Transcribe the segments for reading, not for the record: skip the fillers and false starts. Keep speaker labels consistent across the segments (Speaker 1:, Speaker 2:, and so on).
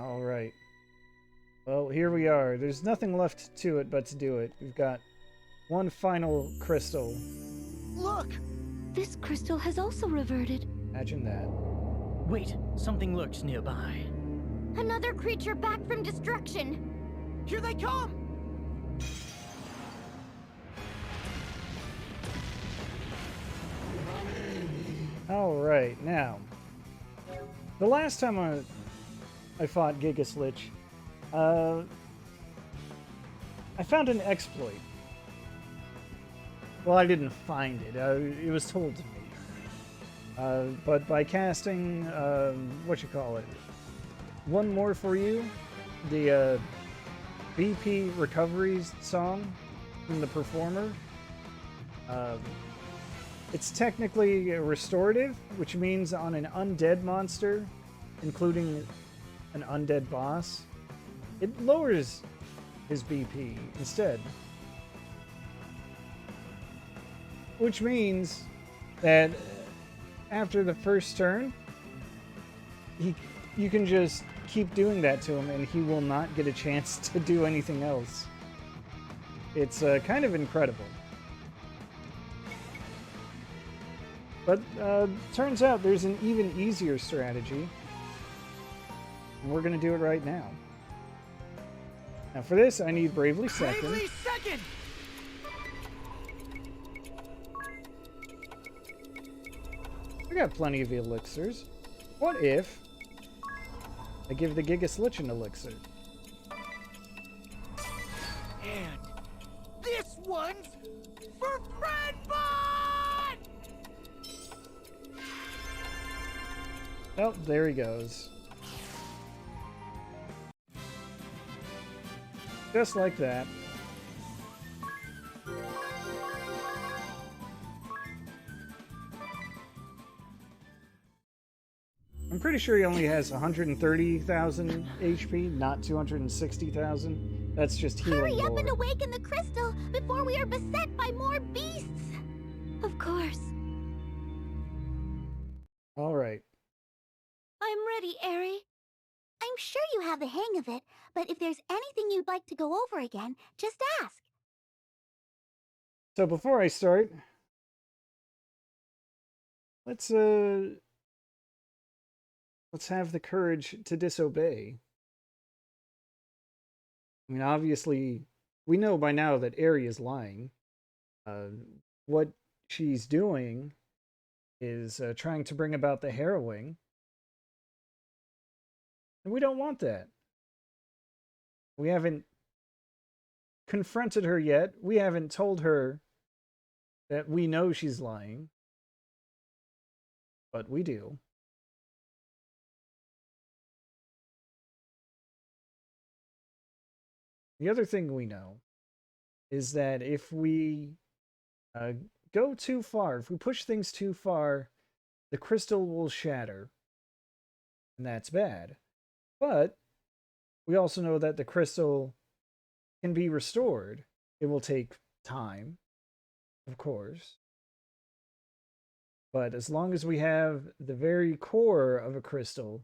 Speaker 1: Alright. Well, here we are. There's nothing left to it but to do it. We've got one final crystal.
Speaker 2: Look!
Speaker 3: This crystal has also reverted.
Speaker 1: Imagine that.
Speaker 2: Wait, something lurks nearby.
Speaker 3: Another creature back from destruction.
Speaker 2: Here they come!
Speaker 1: Alright, now. The last time I fought Gigaslich, I found an exploit. Well, I didn't find it. It was told to me. But by casting, One More For You, the BP Recoveries song from the performer, it's technically restorative, which means on an undead monster, including an undead boss, it lowers his BP instead. Which means that after the first turn, you can just keep doing that to him and he will not get a chance to do anything else. It's kind of incredible. But turns out there's an even easier strategy. And we're going to do it right now. Now for this, I need Bravely Second.
Speaker 2: Bravely Second!
Speaker 1: I got plenty of elixirs. What if I give the Gigaslich an elixir?
Speaker 2: And this one's for Fredbot!
Speaker 1: Oh, there he goes. Just like that. I'm pretty sure he only has 130,000 HP, not 260,000. That's just healing
Speaker 3: Hurry up
Speaker 1: lore.
Speaker 3: and awaken the crystal before we are beset by more beasts. Of course.
Speaker 1: All right.
Speaker 3: I'm ready, Airy. I'm sure you have the hang of it, but if there's anything you'd like to go over again, just ask.
Speaker 1: So before I start, let's have the courage to disobey. I mean, obviously, we know by now that Airy is lying. What she's doing is trying to bring about the harrowing. And we don't want that. We haven't confronted her yet. We haven't told her that we know she's lying. But we do. The other thing we know is that if we go too far, if we push things too far, the crystal will shatter. And that's bad. But we also know that the crystal can be restored. It will take time, of course. But as long as we have the very core of a crystal,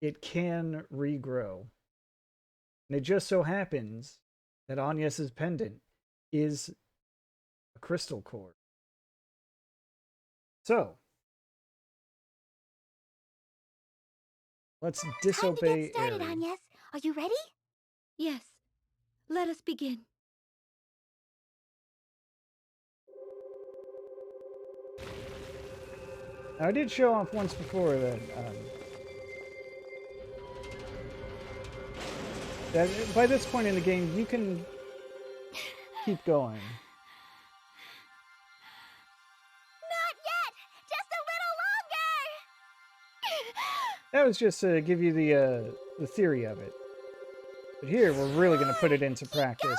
Speaker 1: it can regrow. And it just so happens that Agnès' pendant is a crystal core. So, let's disobey
Speaker 3: Time to get started,
Speaker 1: Airy.
Speaker 3: Agnès. Are you ready?
Speaker 4: Yes. Let us begin.
Speaker 1: Now, I did show off once before that by this point in the game, you can keep going.
Speaker 3: Not yet! Just a little longer!
Speaker 1: That was just to give you the theory of it. But here, we're really going to put it into practice.
Speaker 3: Going!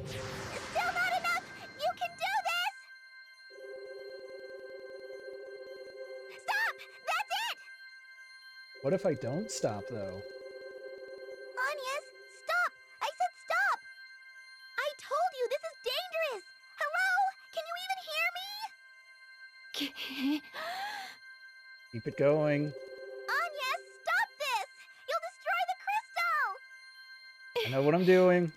Speaker 3: Still not enough! You can do this! Stop! That's it!
Speaker 1: What if I don't stop, though?
Speaker 3: Agnès, stop! I said stop! I told you this is dangerous! Hello? Can you even hear me?
Speaker 1: Keep it going.
Speaker 3: Agnès, stop this! You'll destroy the crystal!
Speaker 1: I know what I'm doing.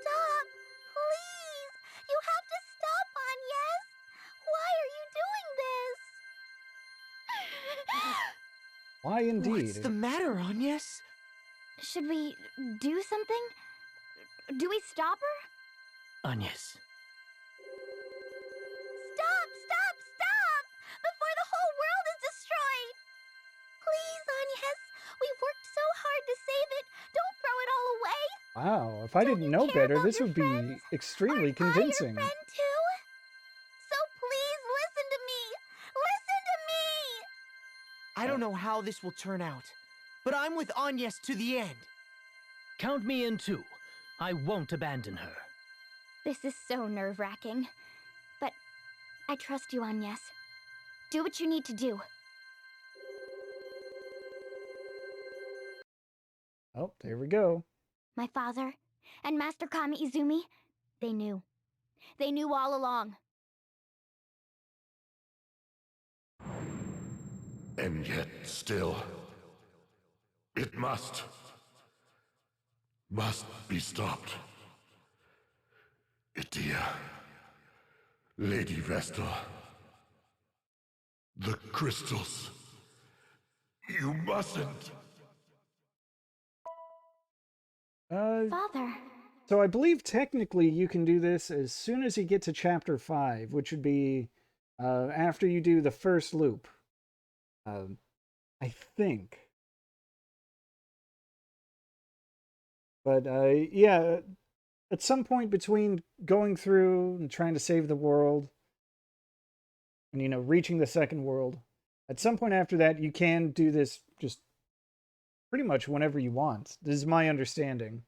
Speaker 3: Stop! Please! You have to stop, Agnès! Why are you doing this?
Speaker 1: Why indeed?
Speaker 2: What's the matter, Agnès?
Speaker 3: Should we do something? Do we stop her?
Speaker 2: Agnès.
Speaker 3: Stop! Stop! Stop! Before the whole world is destroyed! Please, Agnès! We've worked so hard to save it. Don't throw it all away.
Speaker 1: Wow, if I didn't know
Speaker 3: care
Speaker 1: better,
Speaker 3: about
Speaker 1: this
Speaker 3: your
Speaker 1: would be
Speaker 3: friends?
Speaker 1: extremely
Speaker 3: Aren't I your
Speaker 1: convincing.
Speaker 3: friend too? So please listen to me. Listen to me.
Speaker 2: I don't know how this will turn out, but I'm with Agnès to the end.
Speaker 5: Count me in too. I won't abandon her.
Speaker 3: This is so nerve-wracking. But I trust you, Agnès. Do what you need to do.
Speaker 1: Oh, there we go.
Speaker 3: My father and Master Kami Izumi, they knew. They knew all along.
Speaker 6: And yet still, it must be stopped. Itia, Lady Vestal, the crystals, you mustn't.
Speaker 3: Father.
Speaker 1: So I believe technically you can do this as soon as you get to chapter 5, which would be after you do the first loop. I think. But yeah, at some point between going through and trying to save the world and, you know, reaching the second world, at some point after that, you can do this just pretty much whenever you want. This is my understanding.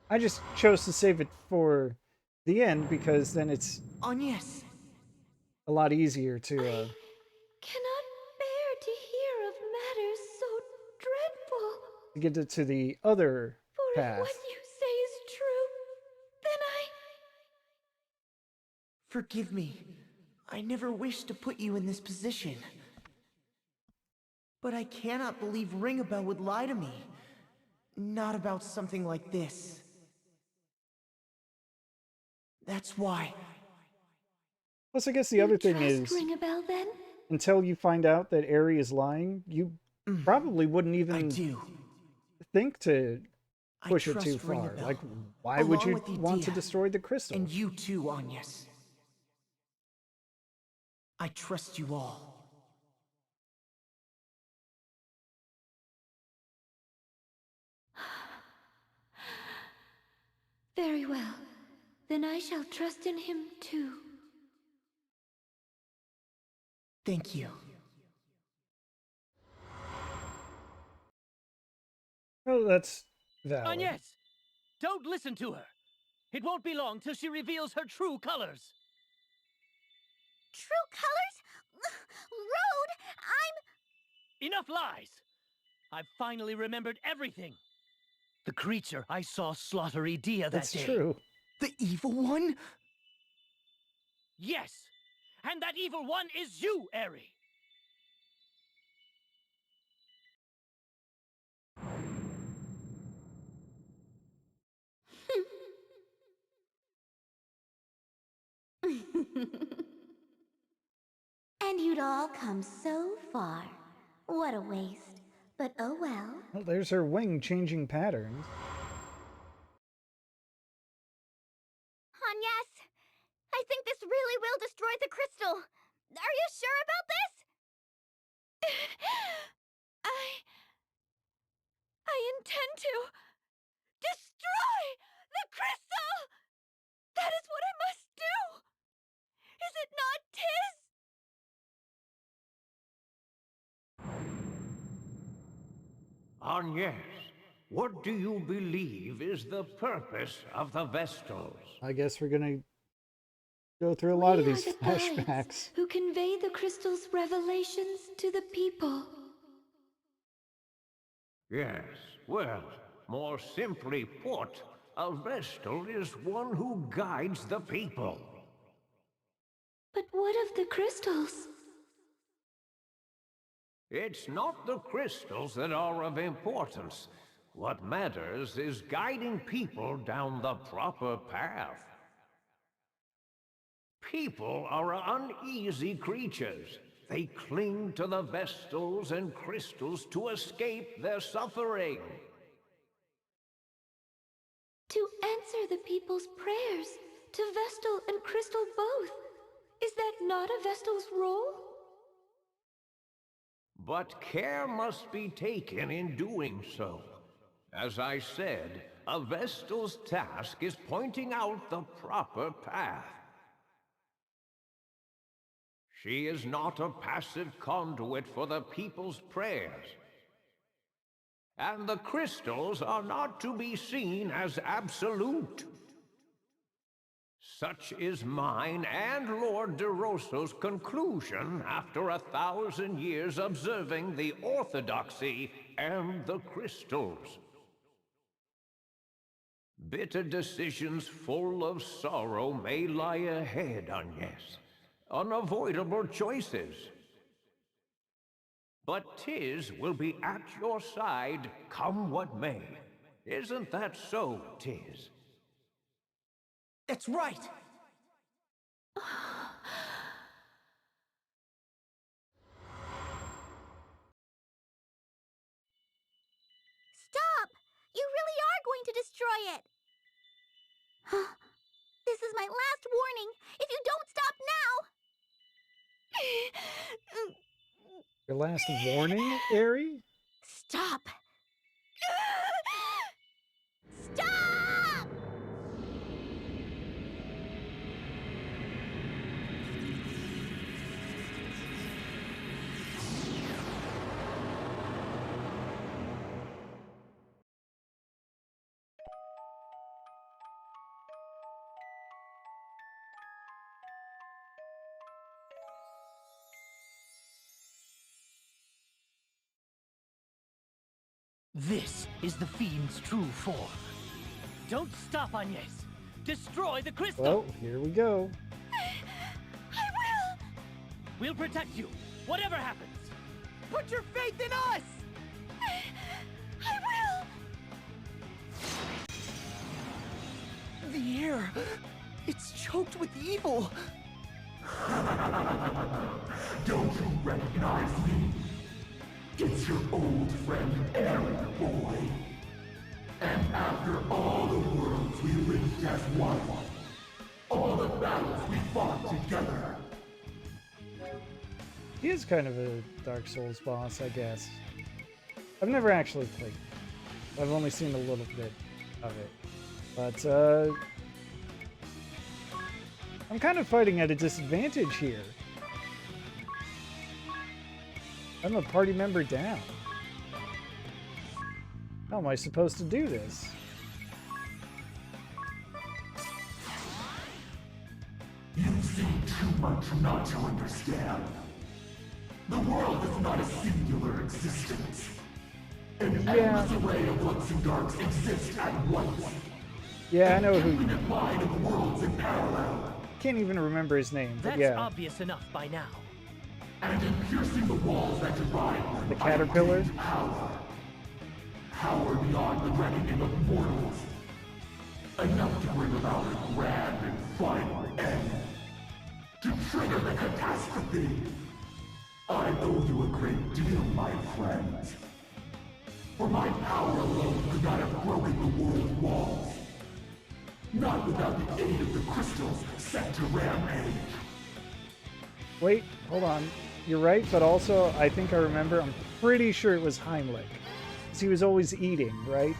Speaker 1: I just chose to save it for the end because then it's
Speaker 2: Agnès.
Speaker 1: a lot easier to
Speaker 4: Cannot bear to hear of matters so dreadful.
Speaker 1: get to the other
Speaker 4: For if
Speaker 1: path.
Speaker 4: what you say is true, then
Speaker 2: Forgive me. I never wished to put you in this position. But I cannot believe Ringabel would lie to me. Not about something like this. That's why.
Speaker 1: Plus, I guess the other thing is,
Speaker 4: Ringabel then?
Speaker 1: until you find out that Airy is lying, you probably wouldn't
Speaker 2: I
Speaker 1: even
Speaker 2: do.
Speaker 1: think to
Speaker 2: I
Speaker 1: push it
Speaker 2: trust
Speaker 1: too far.
Speaker 2: Ringabel,
Speaker 1: Like, why would
Speaker 2: along
Speaker 1: you
Speaker 2: with
Speaker 1: want to
Speaker 2: Idia,
Speaker 1: destroy the crystal?
Speaker 2: And you too, Agnès. I trust you all.
Speaker 4: Very well. Then I shall trust in him too.
Speaker 2: Thank you.
Speaker 1: Oh, that's valid.
Speaker 5: Agnès! Don't listen to her! It won't be long till she reveals her true colors!
Speaker 3: True colors? Rude!
Speaker 5: Enough lies! I've finally remembered everything! The creature I saw slaughter Idia that
Speaker 1: That's
Speaker 5: day.
Speaker 1: true.
Speaker 2: The evil one?
Speaker 5: Yes! And that evil one is you, Airy!
Speaker 3: And you'd all come so far. What a waste. But oh well.
Speaker 1: Well, there's her wing changing patterns.
Speaker 3: Agnès, I think this really will destroy the crystal. Are you sure about this?
Speaker 4: I intend to destroy the crystal! That is what I must do! Is it not, Tis?
Speaker 7: Agnès, what do you believe is the purpose of the Vestals?
Speaker 1: I guess we're gonna go through a lot of
Speaker 4: We
Speaker 1: these
Speaker 4: are the guides
Speaker 1: flashbacks.
Speaker 4: who convey the crystal's revelations to the people.
Speaker 7: Yes, well, more simply put, A Vestal is one who guides the people.
Speaker 4: But what of the crystals?
Speaker 7: It's not the crystals that are of importance. What matters is guiding people down the proper path. People are uneasy creatures. They cling to the Vestals and crystals to escape their suffering.
Speaker 4: To answer the people's prayers, to Vestal and Crystal both. Is that not a Vestal's role?
Speaker 7: But care must be taken in doing so. As I said, a Vestal's task is pointing out the proper path. She is not a passive conduit for the people's prayers. And the crystals are not to be seen as absolute. Such is mine and Lord De Rosso's conclusion after 1,000 years observing the orthodoxy and the crystals. Bitter decisions full of sorrow may lie ahead, Agnès. Unavoidable choices. But Tiz will be at your side, come what may. Isn't that so, Tiz?
Speaker 2: That's right!
Speaker 3: Stop! You really are going to destroy it! This is my last warning. If you don't stop now...
Speaker 1: Your last warning, Airy?
Speaker 3: Stop! Stop!
Speaker 5: This is the Fiend's true form. Don't stop, Agnès! Destroy the crystal!
Speaker 1: Well, here we go.
Speaker 3: I will!
Speaker 5: We'll protect you, whatever happens!
Speaker 2: Put your faith in us!
Speaker 3: I will!
Speaker 2: The air, it's choked with evil.
Speaker 6: Don't you recognize me? It's your old friend, Airy, boy. And after all the worlds we lived as one, all the battles we fought together,
Speaker 1: He is kind of a Dark Souls boss, I guess. I've never actually played it. I've only seen a little bit of it. But, I'm kind of fighting at a disadvantage here. I'm a party member down. How am I supposed to do this?
Speaker 6: you've seen too much not to understand. The world is not a singular existence. An endless array of lights and darks exist at once.
Speaker 1: Yeah, I know who.
Speaker 6: Infinite line of worlds in parallel.
Speaker 1: Can't even remember his name, but
Speaker 5: That's
Speaker 1: yeah.
Speaker 5: obvious enough by now.
Speaker 6: And in piercing the walls that divide them,
Speaker 1: The caterpillar?
Speaker 6: I gained power. Power beyond the reckoning of mortals. Enough to bring about a grand and final end. To trigger the catastrophe. I owe you a great deal, my friends. For my power alone could not have broken the world walls. Not without the aid of the crystals set to rampage.
Speaker 1: Wait, hold on. You're right, but also, I think I remember, I'm pretty sure it was Heimlich. Because he was always eating, right?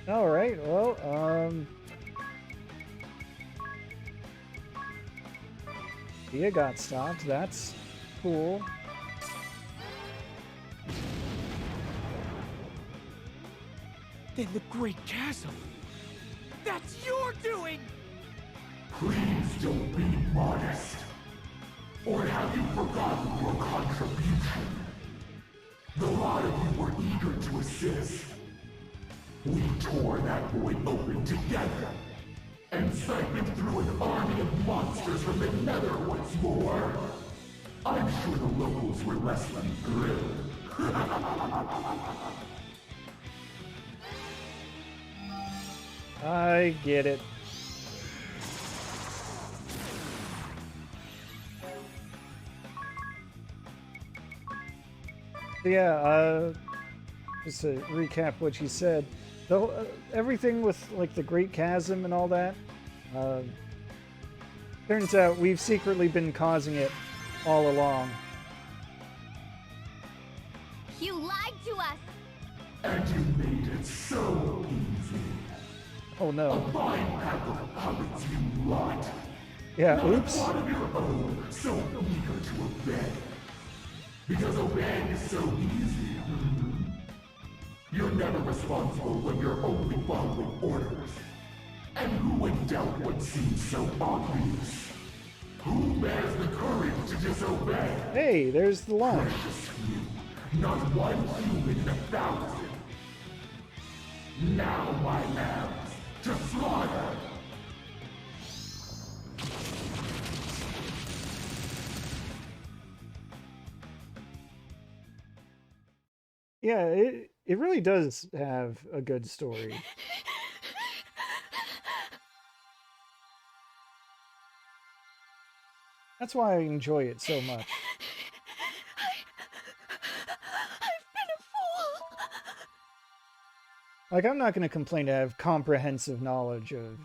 Speaker 1: Alright, well, Thea got stopped, that's cool.
Speaker 2: Then the Great Chasm. That's your doing!
Speaker 6: Please don't be modest. Or have you forgotten your contribution? The lot of you were eager to assist. We tore that void open together and siphoned through an army of monsters from the nether once more. I'm sure the locals were less than thrilled.
Speaker 1: I get it. Yeah, just to recap what you said, everything with like the Great Chasm and all that, turns out we've secretly been causing it all along.
Speaker 3: You lied to us!
Speaker 6: And you made it so easy.
Speaker 1: Oh no.
Speaker 6: A fine pack of puppets, you lot.
Speaker 1: Yeah,
Speaker 6: Not
Speaker 1: oops.
Speaker 6: a thought of your own, so eager to obey. Because obeying is so easy. You're never responsible when you're only following orders. And who in doubt what seems so obvious? Who bears the courage to disobey?
Speaker 1: Hey, there's the line.
Speaker 6: Precious few, not one human in 1,000. Now, my lambs, to slaughter!
Speaker 1: Yeah, it really does have a good story. That's why I enjoy it so much.
Speaker 4: I've been a fool.
Speaker 1: Like, I'm not going to complain to have comprehensive knowledge of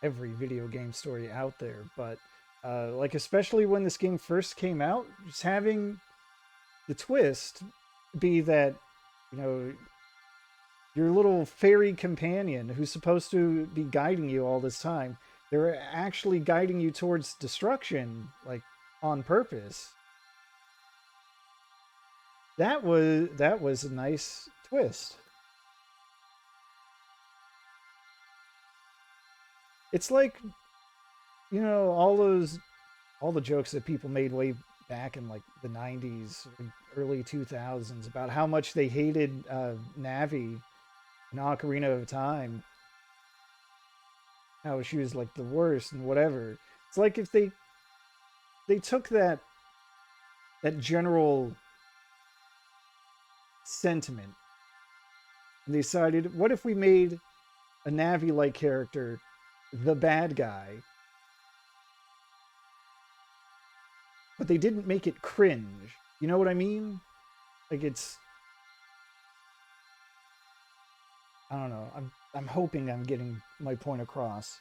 Speaker 1: every video game story out there, but like, especially when this game first came out, just having the twist be that, you know, your little fairy companion who's supposed to be guiding you all this time, they're actually guiding you towards destruction, like, on purpose. That was a nice twist. It's like, you know, all the jokes that people made way back in like the 90s, early 2000s about how much they hated Navi in Ocarina of Time. How she was like the worst and whatever. It's like if they took that general sentiment and they decided, what if we made a Navi-like character the bad guy, but they didn't make it cringe. You know what I mean? Like, it's, I don't know. I'm hoping I'm getting my point across.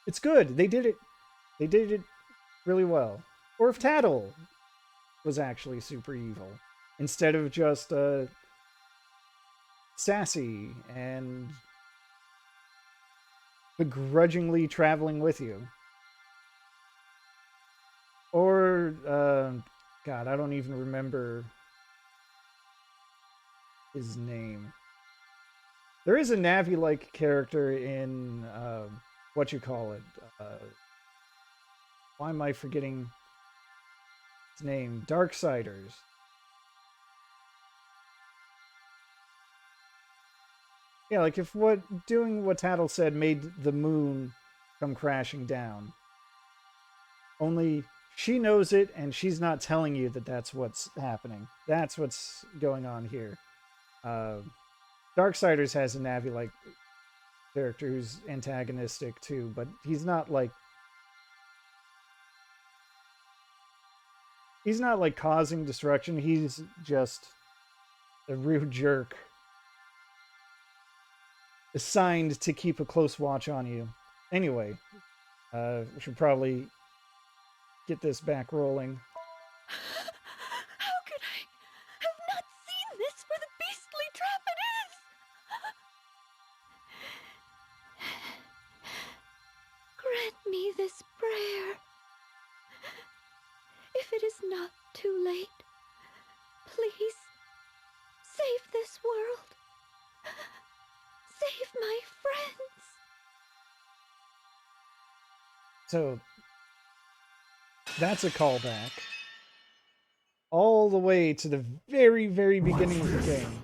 Speaker 1: It's good. They did it. They did it really well. Or if Tattle was actually super evil instead of just sassy and begrudgingly traveling with you. Or, God, I don't even remember his name. There is a Navi-like character in, what you call it? Why am I forgetting his name? Darksiders. Yeah, like if doing what Tattle said made the moon come crashing down. Only she knows it, and she's not telling you that that's what's happening. That's what's going on here. Darksiders has a Navi-like character who's antagonistic too, but he's not like causing destruction. He's just a rude jerk assigned to keep a close watch on you. Anyway, we should probably get this back rolling.
Speaker 4: How could I have not seen this for the beastly trap it is? Grant me this prayer. If it is not too late, please save this world. Save my friends.
Speaker 1: So that's a callback. all the way to the very, very beginning of the game.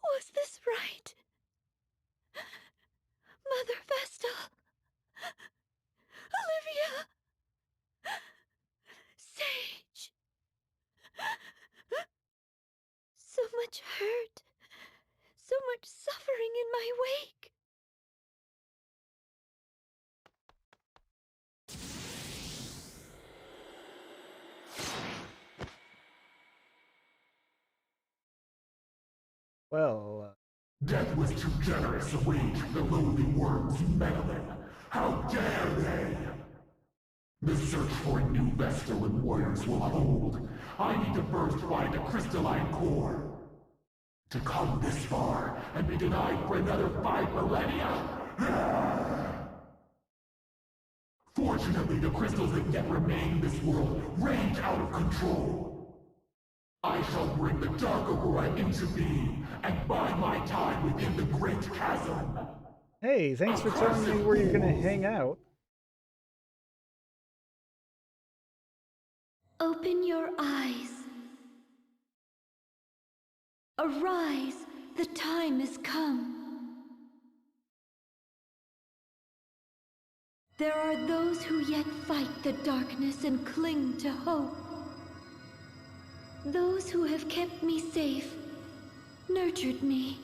Speaker 4: Was this right? Mother Vestal? Olivia? Sage? So much hurt. So much suffering in my wake.
Speaker 1: Well,
Speaker 6: Death was too generous a wage for the lowly worms meddling. How dare they! The search for a new Vestal and warriors will hold. I need to first find a crystalline core. To come this far and be denied for another 5 millennia? Fortunately, the crystals that yet remain in this world range out of control. I shall bring the Dark Aurora into being and bide my time within the Great Chasm.
Speaker 1: hey, thanks for telling me where you're gonna hang out.
Speaker 4: Open your eyes. Arise, the time is come. There are those who yet fight the darkness and cling to hope. Those who have kept me safe, nurtured me.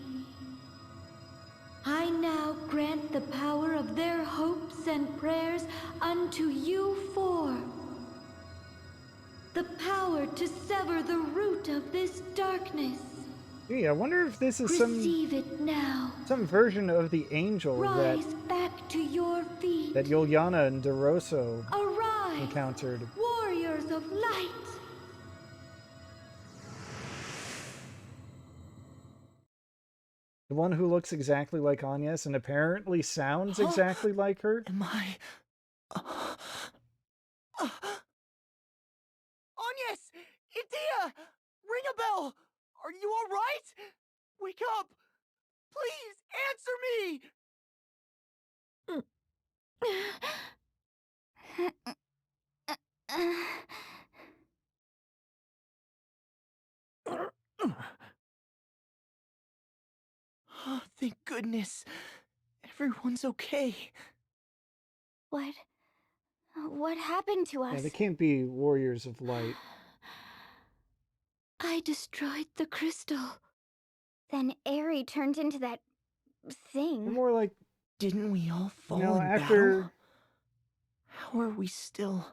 Speaker 4: I now grant the power of their hopes and prayers unto you four. The power to sever the root of this darkness.
Speaker 1: Gee, I wonder if this is
Speaker 4: Receive it now.
Speaker 1: some version of the angel
Speaker 4: Rise back to your feet.
Speaker 1: that Yuliana and DeRosso
Speaker 4: Arise,
Speaker 1: encountered.
Speaker 4: warriors of light.
Speaker 1: The one who looks exactly like Agnès and apparently sounds exactly like her.
Speaker 2: Am I... Agnès! Itea! Ringabel! Are you alright? Wake up! Please, answer me! Oh, thank goodness. Everyone's okay.
Speaker 3: What happened to us?
Speaker 1: Yeah, they can't be warriors of light.
Speaker 4: I destroyed the crystal.
Speaker 3: Then Airy turned into that
Speaker 1: They're
Speaker 3: thing.
Speaker 1: more like,
Speaker 2: Didn't we all fall
Speaker 1: know,
Speaker 2: in
Speaker 1: after-
Speaker 2: battle? How are we still...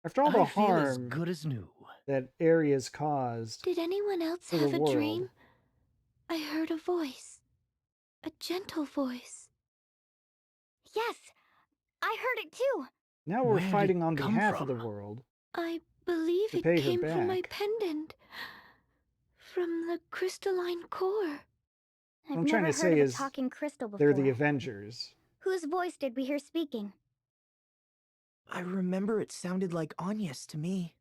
Speaker 1: after all the
Speaker 5: I feel as
Speaker 1: harm
Speaker 5: good as new.
Speaker 1: that Airy has caused.
Speaker 4: Did anyone else
Speaker 1: For the
Speaker 4: have a
Speaker 1: world.
Speaker 4: dream? I heard a voice. A gentle voice.
Speaker 3: Yes, I heard it too.
Speaker 1: Now we're
Speaker 5: Where did
Speaker 1: fighting
Speaker 5: it
Speaker 1: on
Speaker 5: come
Speaker 1: behalf of the
Speaker 5: from?
Speaker 1: world.
Speaker 4: I believe
Speaker 1: To
Speaker 4: it
Speaker 1: pay her
Speaker 4: came from my
Speaker 1: back.
Speaker 4: pendant. From the crystalline core.
Speaker 3: I've
Speaker 1: I'm trying
Speaker 3: never
Speaker 1: to
Speaker 3: heard
Speaker 1: say
Speaker 3: of a
Speaker 1: is
Speaker 3: talking crystal before.
Speaker 1: They're the Avengers.
Speaker 3: Whose voice did we hear speaking?
Speaker 2: I remember it sounded like Agnès to me.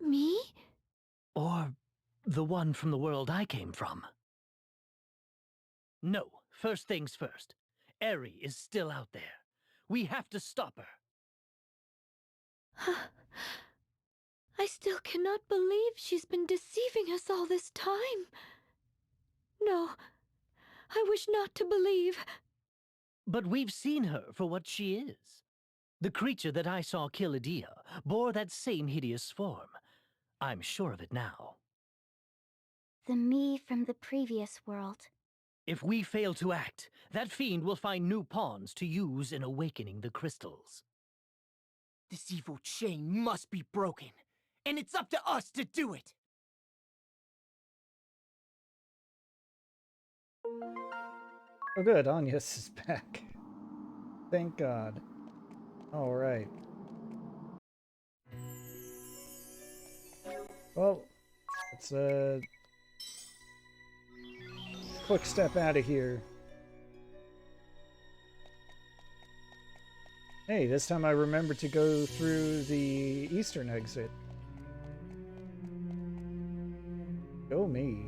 Speaker 4: Me?
Speaker 5: Or the one from the world I came from. No, first things first. Airy is still out there. We have to stop her.
Speaker 4: I still cannot believe she's been deceiving us all this time. No, I wish not to believe.
Speaker 5: But we've seen her for what she is. The creature that I saw kill Adia bore that same hideous form. I'm sure of it now.
Speaker 3: The me from the previous world.
Speaker 5: If we fail to act, that fiend will find new pawns to use in awakening the crystals.
Speaker 2: This evil chain must be broken, and it's up to us to do it!
Speaker 1: Oh good, Agnès is back. Thank God. Alright. Well, let's quick step out of here. Hey, this time I remembered to go through the eastern exit. Go me.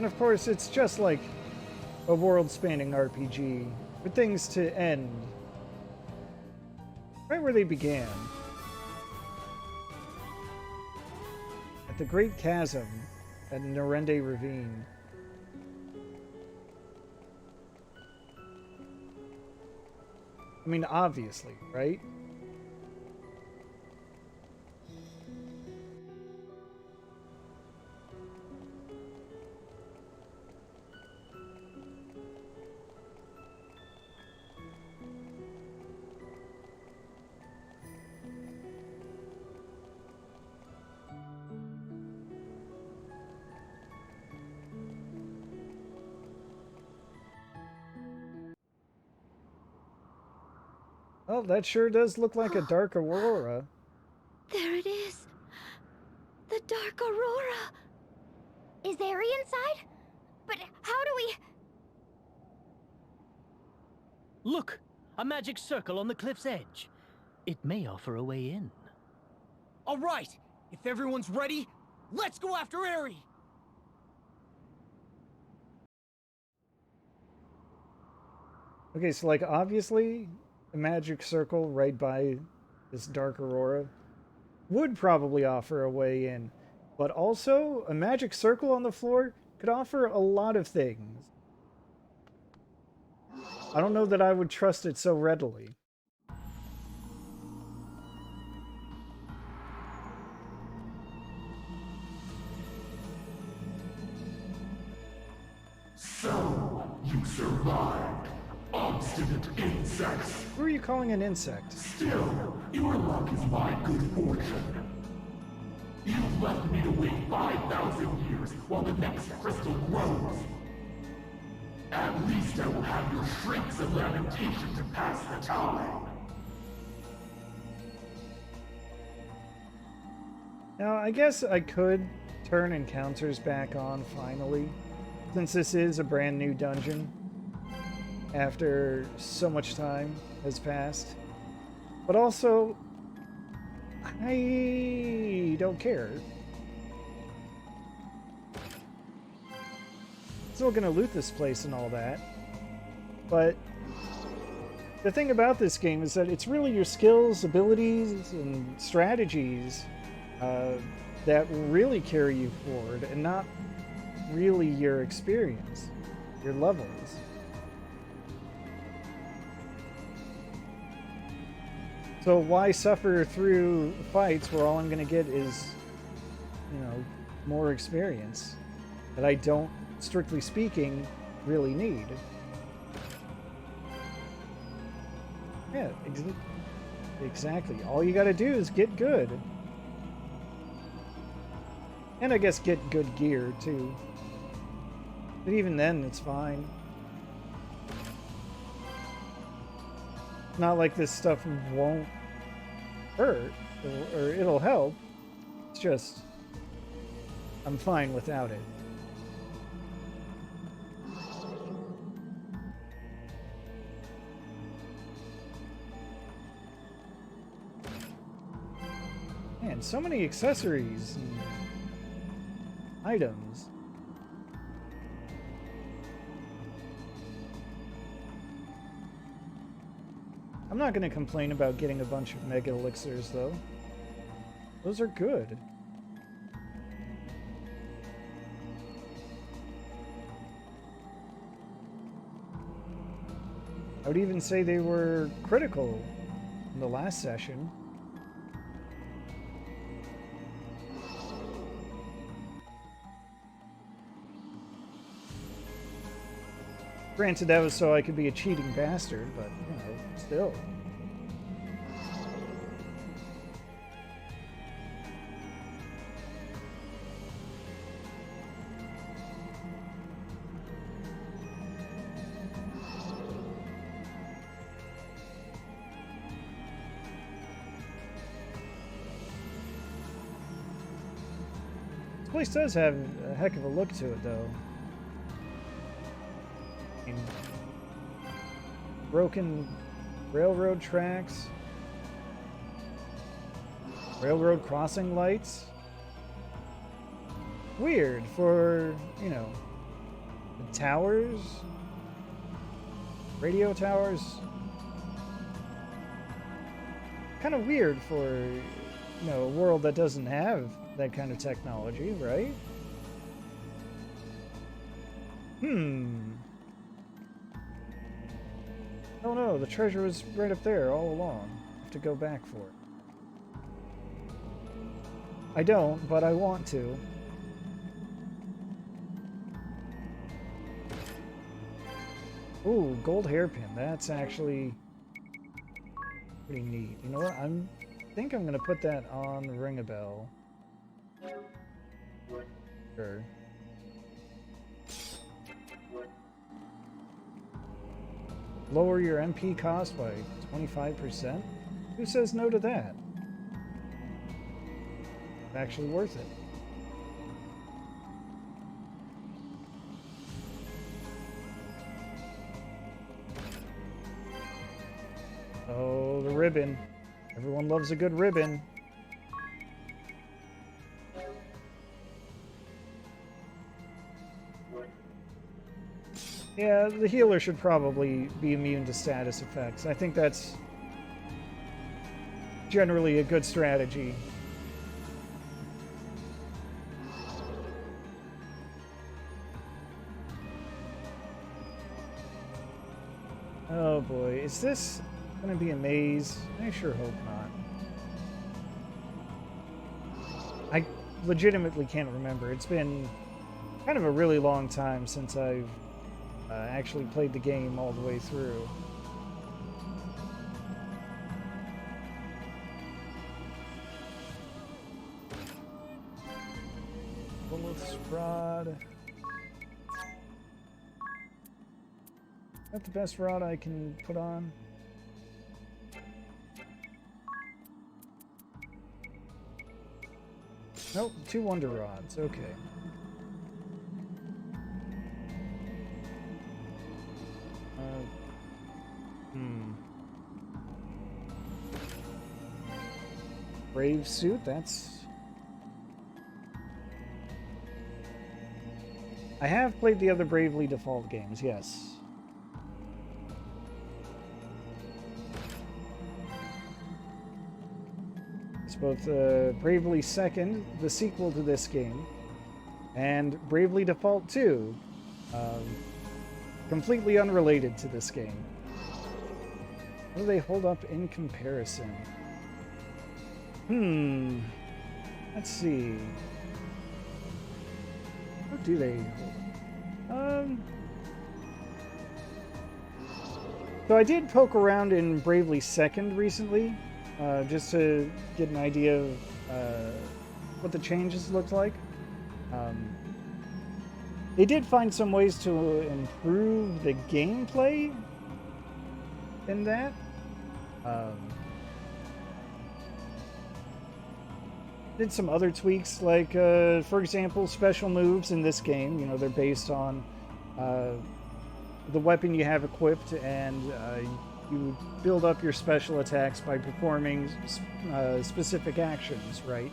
Speaker 1: And of course, it's just like a world-spanning RPG, for things to end right where they began. At the Great Chasm at Narende Ravine. I mean, obviously, right? Well, that sure does look like a dark aurora.
Speaker 4: There it is. The Dark Aurora.
Speaker 3: Is Airy inside? But how do we...
Speaker 5: Look! A magic circle on the cliff's edge. It may offer a way in.
Speaker 2: All right, if everyone's ready, let's go after Airy!
Speaker 1: Okay, so like obviously a magic circle right by this dark aurora would probably offer a way in, but also a magic circle on the floor could offer a lot of things. I don't know that I would trust it so readily.
Speaker 6: So, you survived. Obstinate insects.
Speaker 1: Who are you calling an insect?
Speaker 6: Still, your luck is my good fortune. You left me to wait 5,000 years while the next crystal grows. At least I will have your shrieks of lamentation to pass the time.
Speaker 1: Now, I guess I could turn encounters back on finally, since this is a brand new dungeon after so much time has passed. But also, I don't care. Still gonna loot this place and all that. But the thing about this game is that it's really your skills, abilities, and strategies that will really carry you forward, and not really your experience, your levels. So why suffer through fights where all I'm going to get is, you know, more experience that I don't, strictly speaking, really need? Yeah, exactly. All you got to do is get good. And I guess get good gear, too. But even then, it's fine. Not like this stuff won't hurt, or it'll help. It's just, I'm fine without it. Man, so many accessories and items. I'm not going to complain about getting a bunch of mega elixirs, though. Those are good. I would even say they were critical in the last session. Granted, that was so I could be a cheating bastard, but, you know, still. This place does have a heck of a look to it, though. Broken railroad tracks, railroad crossing lights. Weird for, you know, towers? Radio towers? Kind of weird for, you know, a world that doesn't have that kind of technology, right? Oh no, the treasure was right up there all along. I have to go back for it. I don't, but I want to. Ooh, gold hairpin. That's actually pretty neat. You know what? I think I'm gonna put that on Ringabel. Sure. Lower your MP cost by 25%? Who says no to that? It's actually worth it. Oh, the ribbon. Everyone loves a good ribbon. Yeah, the healer should probably be immune to status effects. I think that's generally a good strategy. Oh boy, is this gonna be a maze? I sure hope not. I legitimately can't remember. It's been kind of a really long time since I've actually played the game all the way through. Lilith's rod. Is that the best rod I can put on? Nope, 2 wonder rods. Okay. Brave suit, that's... I have played the other Bravely Default games, yes. It's both Bravely Second, the sequel to this game, and Bravely Default 2, completely unrelated to this game. How do they hold up in comparison? Let's see. How do they hold? So I did poke around in Bravely Second recently, just to get an idea of what the changes looked like. They did find some ways to improve the gameplay in that. Did some other tweaks, like, for example, special moves in this game. You know, they're based on the weapon you have equipped, and you build up your special attacks by performing specific actions, right?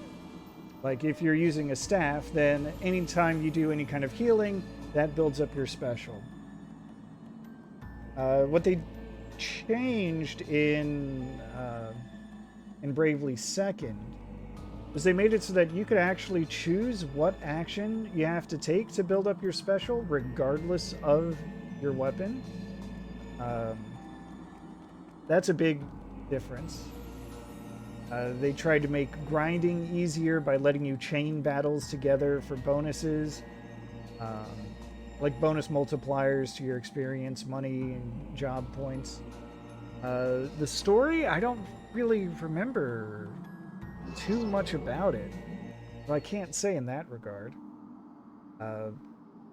Speaker 1: Like, if you're using a staff, then anytime you do any kind of healing, that builds up your special. What they changed in Bravely Second was they made it so that you could actually choose what action you have to take to build up your special, regardless of your weapon. That's a big difference. They tried to make grinding easier by letting you chain battles together for bonuses, like bonus multipliers to your experience, money, and job points. The story, I don't really remember too much about it, so I can't say in that regard.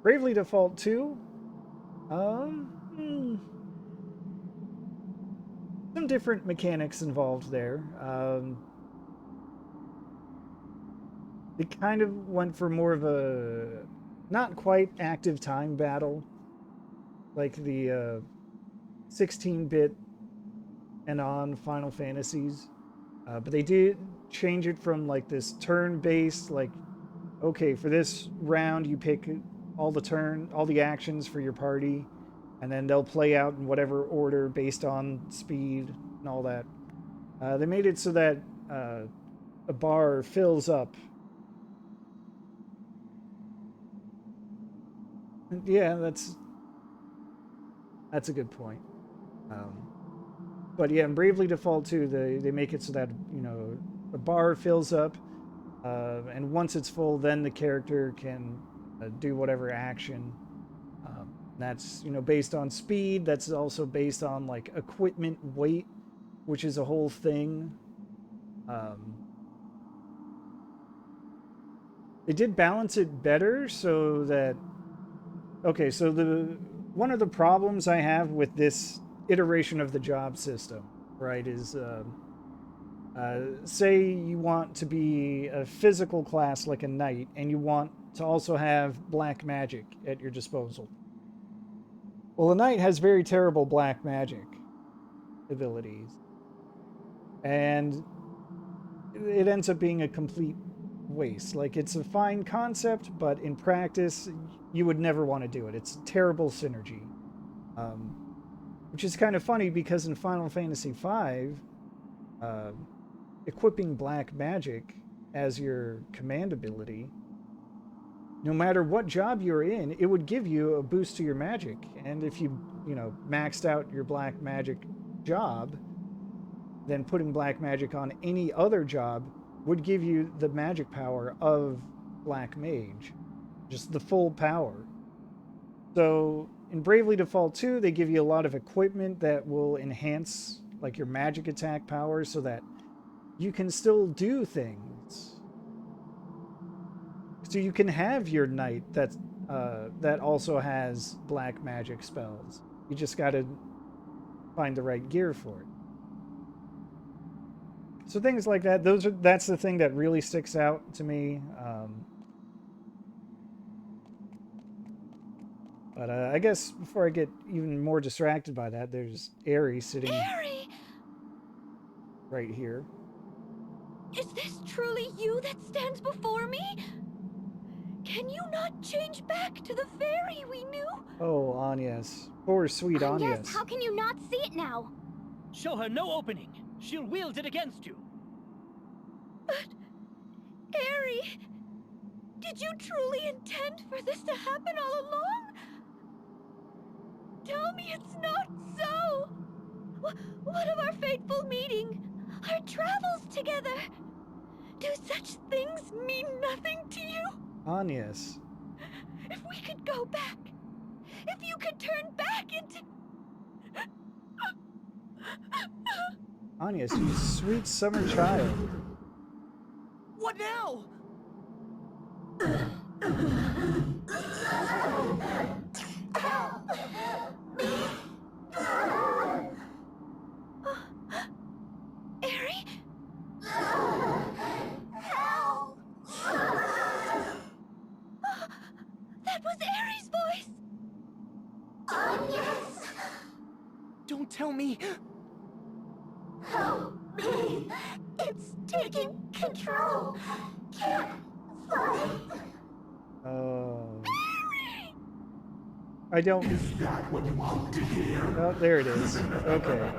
Speaker 1: Bravely Default 2, some different mechanics involved there. They kind of went for more of a not quite active time battle, like the 16-bit and on Final Fantasies. But they did change it from like this turn-based, like, okay, for this round you pick all the actions for your party, and then they'll play out in whatever order based on speed and all that. They made it so that a bar fills up. Yeah, that's a good point. But yeah, in Bravely Default 2, they make it so that, you know, the bar fills up, and once it's full, then the character can do whatever action. That's, you know, based on speed. That's also based on, like, equipment weight, which is a whole thing. They did balance it better so that... Okay, so one of the problems I have with this iteration of the job system, right, is say you want to be a physical class like a knight, and you want to also have black magic at your disposal. Well, a knight has very terrible black magic abilities, and it ends up being a complete waste. Like, it's a fine concept, but in practice, you would never want to do it. It's terrible synergy. Which is kind of funny because in Final Fantasy V, equipping black magic as your command ability, no matter what job you're in, it would give you a boost to your magic. And if you maxed out your black magic job, then putting black magic on any other job would give you the magic power of Black Mage. Just the full power. So in Bravely Default 2, they give you a lot of equipment that will enhance like your magic attack power so that you can still do things. So you can have your knight that also has black magic spells. You just gotta find the right gear for it. So things like that, that's the thing that really sticks out to me. But I guess before I get even more distracted by that, there's Airy sitting
Speaker 3: Airy!
Speaker 1: right here.
Speaker 3: Is this truly you that stands before me? Can you not change back to the fairy we knew?
Speaker 1: Oh, Agnès. Poor sweet Agnès.
Speaker 3: How can you not see it now?
Speaker 5: Show her no opening. She'll wield it against you.
Speaker 3: But, Airy, did you truly intend for this to happen all along? Tell me it's not so. What of our fateful meeting? Our travels together? Do such things mean nothing to you?
Speaker 1: Agnès.
Speaker 3: If we could go back. If you could turn back into...
Speaker 1: Agnès, you sweet summer child.
Speaker 2: What now?
Speaker 3: Airy? Help! That was Airy's voice! Agnès!
Speaker 2: Don't tell me.
Speaker 3: Help me! It's taking control! Can't fight!
Speaker 1: Oh. I don't...
Speaker 6: Is that what you hope to hear?
Speaker 1: Oh, there it is. Okay.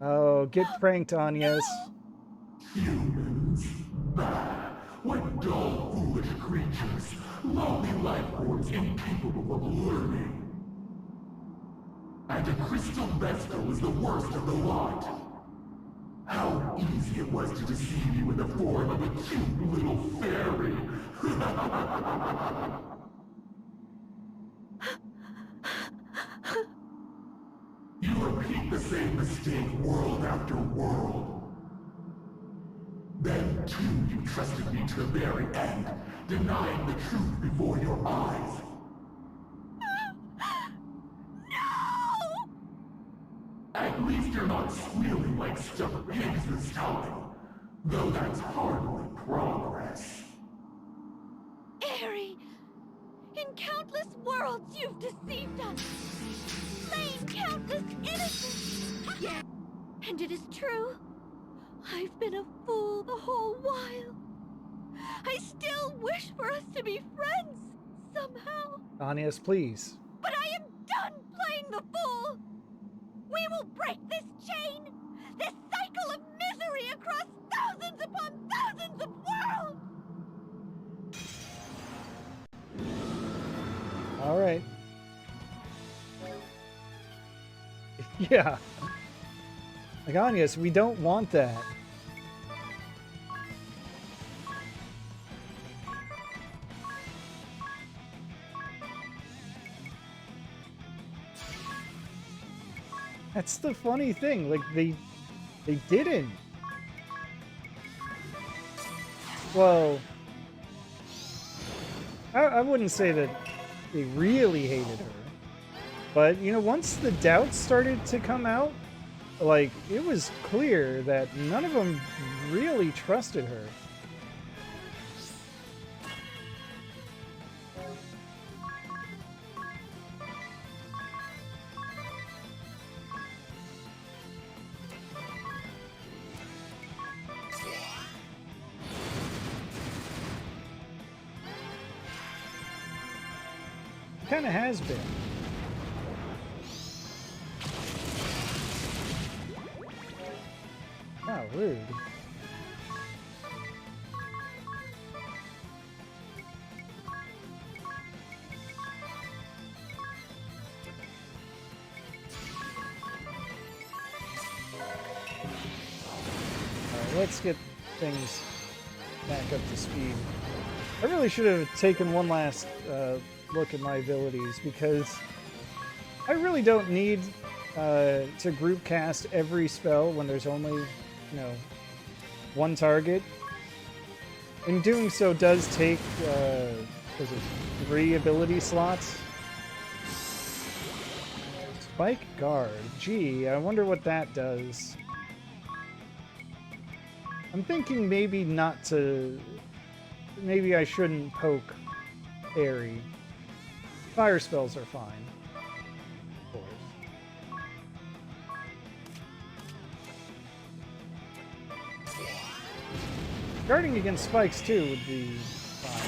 Speaker 1: Oh, get pranked, Agnès.
Speaker 6: Humans. Bah, what dull, foolish creatures. Lowly life forms incapable of learning. And a crystal Vestal is the worst of the lot. How easy it was to deceive you in the form of a cute little fairy. You repeat the same mistake world after world. Then, too, you trusted me to the very end, denying the truth before your eyes. At least you're not squealing like stuck pigs this time. Though that's hardly progress.
Speaker 3: Airy! In countless worlds you've deceived us! Slain countless innocents! And it is true. I've been a fool the whole while. I still wish for us to be friends, somehow.
Speaker 1: Agnès, please.
Speaker 3: But I am done playing the fool! We will break this chain! This cycle of misery across thousands upon thousands of worlds!
Speaker 1: Alright. Yeah. Like, Agnès, we don't want that. That's the funny thing, like, they didn't. Well, I wouldn't say that they really hated her. But, you know, once the doubts started to come out, like, it was clear that none of them really trusted her. Kind of has been. Wow, rude. Alright, let's get things back up to speed. I really should have taken one last look at my abilities, because I really don't need to group cast every spell when there's only, you know, one target. And doing so does take, was it 3 ability slots? Spike Guard. Gee, I wonder what that does. I'm thinking maybe not to... Maybe I shouldn't poke Airy. Fire spells are fine. Of course. Guarding against spikes, too, would be fine.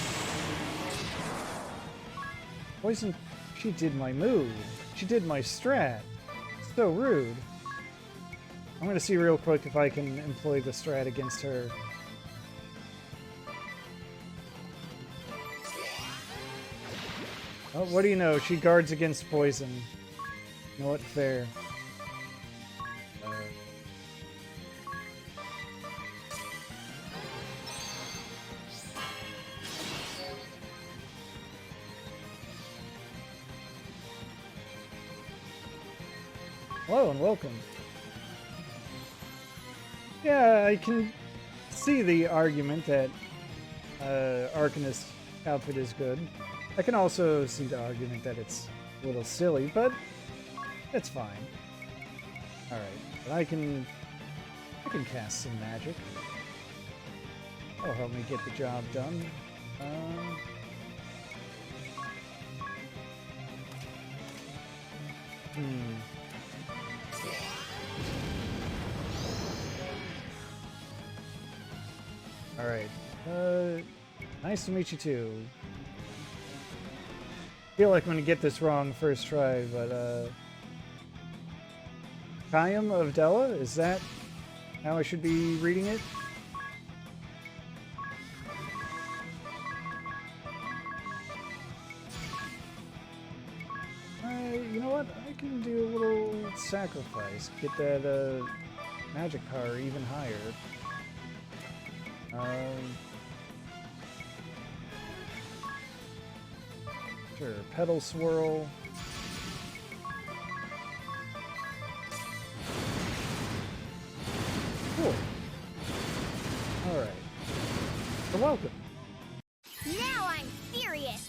Speaker 1: Poison... She did my move. She did my strat. So rude. I'm gonna see real quick if I can employ the strat against her. Oh, what do you know? She guards against poison. You know what? Fair. Hello and welcome. Yeah, I can see the argument that Arcanist's outfit is good. I can also see the argument that it's a little silly, but it's fine. Alright, but I can cast some magic. That'll help me get the job done. Alright. Nice to meet you too. Feel like I'm gonna get this wrong first try, but Kayam of Della? Is that how I should be reading it? You know what? I can do a little sacrifice. Get that magic power even higher. Sure, Petal Swirl. Cool. Alright. You're welcome.
Speaker 3: Now I'm serious.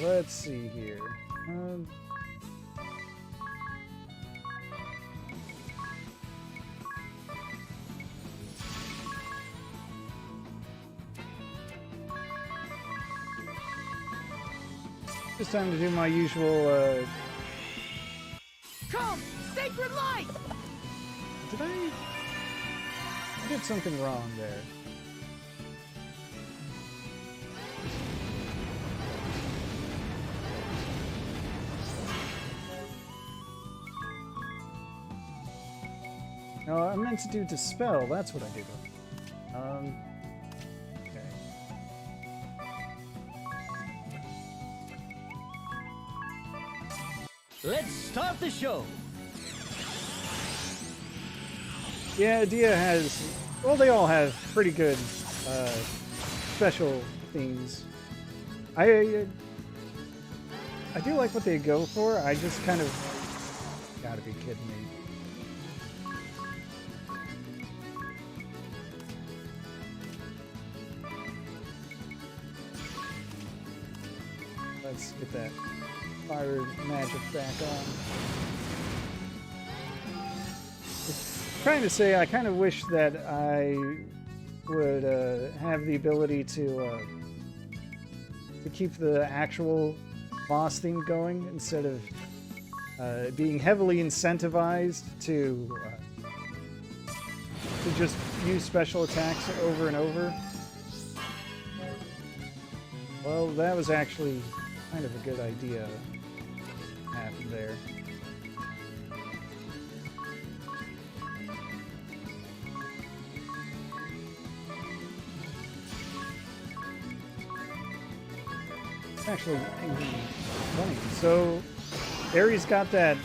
Speaker 1: Let's see here. Um, It's time to do my usual,
Speaker 2: Come, sacred light!
Speaker 1: did I did something wrong there. No, I meant to do Dispel, that's what I did. Okay.
Speaker 5: Let's start the show.
Speaker 1: Yeah, Dia has, well, they all have pretty good special themes. I do like what they go for. I just kind of, gotta be kidding me. Let's get that fire magic back on. Trying to say, I kind of wish that I would have the ability to keep the actual boss theme going instead of being heavily incentivized to just use special attacks over and over. Well, that was actually kind of a good idea that happened there. Actually funny. So Airy's got that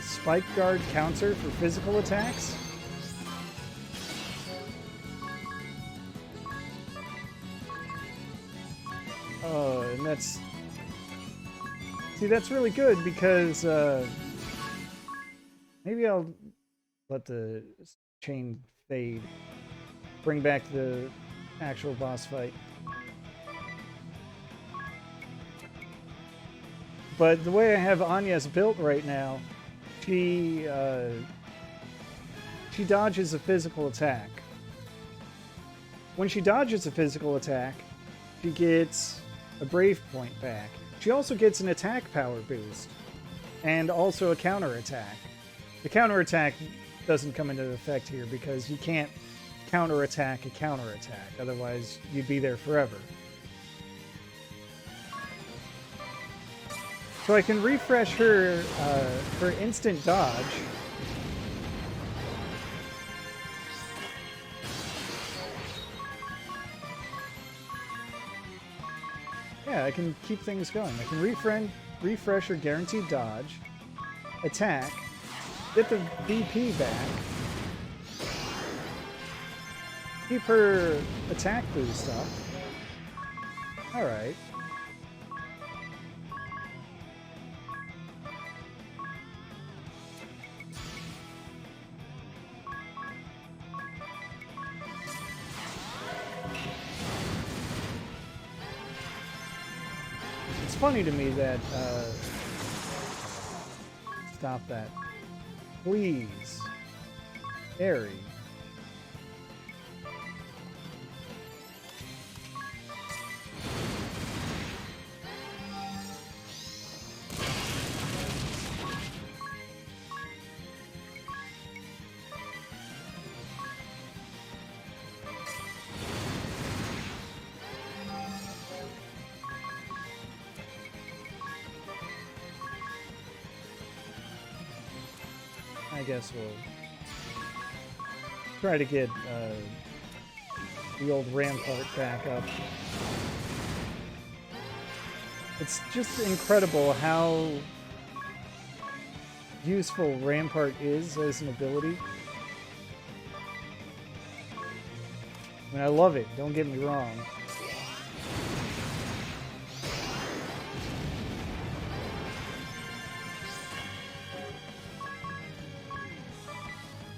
Speaker 1: spike guard counter for physical attacks. And that's really good because maybe I'll let the chain fade, bring back the actual boss fight. But the way I have Agnès built right now, she dodges a physical attack. When she dodges a physical attack, she gets a Brave Point back. She also gets an attack power boost, and also a counterattack. The counterattack doesn't come into effect here because you can't counterattack a counterattack, otherwise you'd be there forever. So I can refresh her for instant dodge. Yeah, I can keep things going. I can refresh her guaranteed dodge, attack, get the BP back, keep her attack boost up. Alright. It's funny to me that, stop that. Please. Airy. I guess we'll try to get the old Rampart back up. It's just incredible how useful Rampart is as an ability. I mean, I love it, don't get me wrong.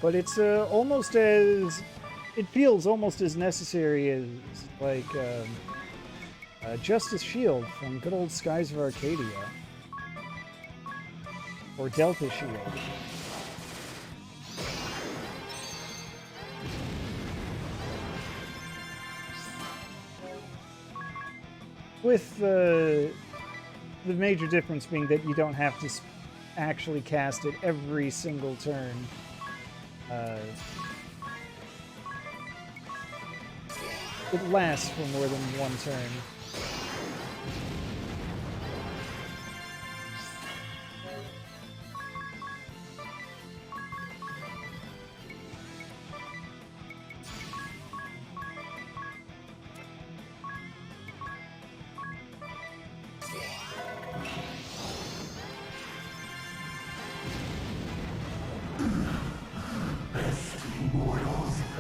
Speaker 1: But it's almost as, it feels almost as necessary as like Justice Shield from good old Skies of Arcadia. Or Delta Shield. With the major difference being that you don't have to actually cast it every single turn. It lasts for more than one turn.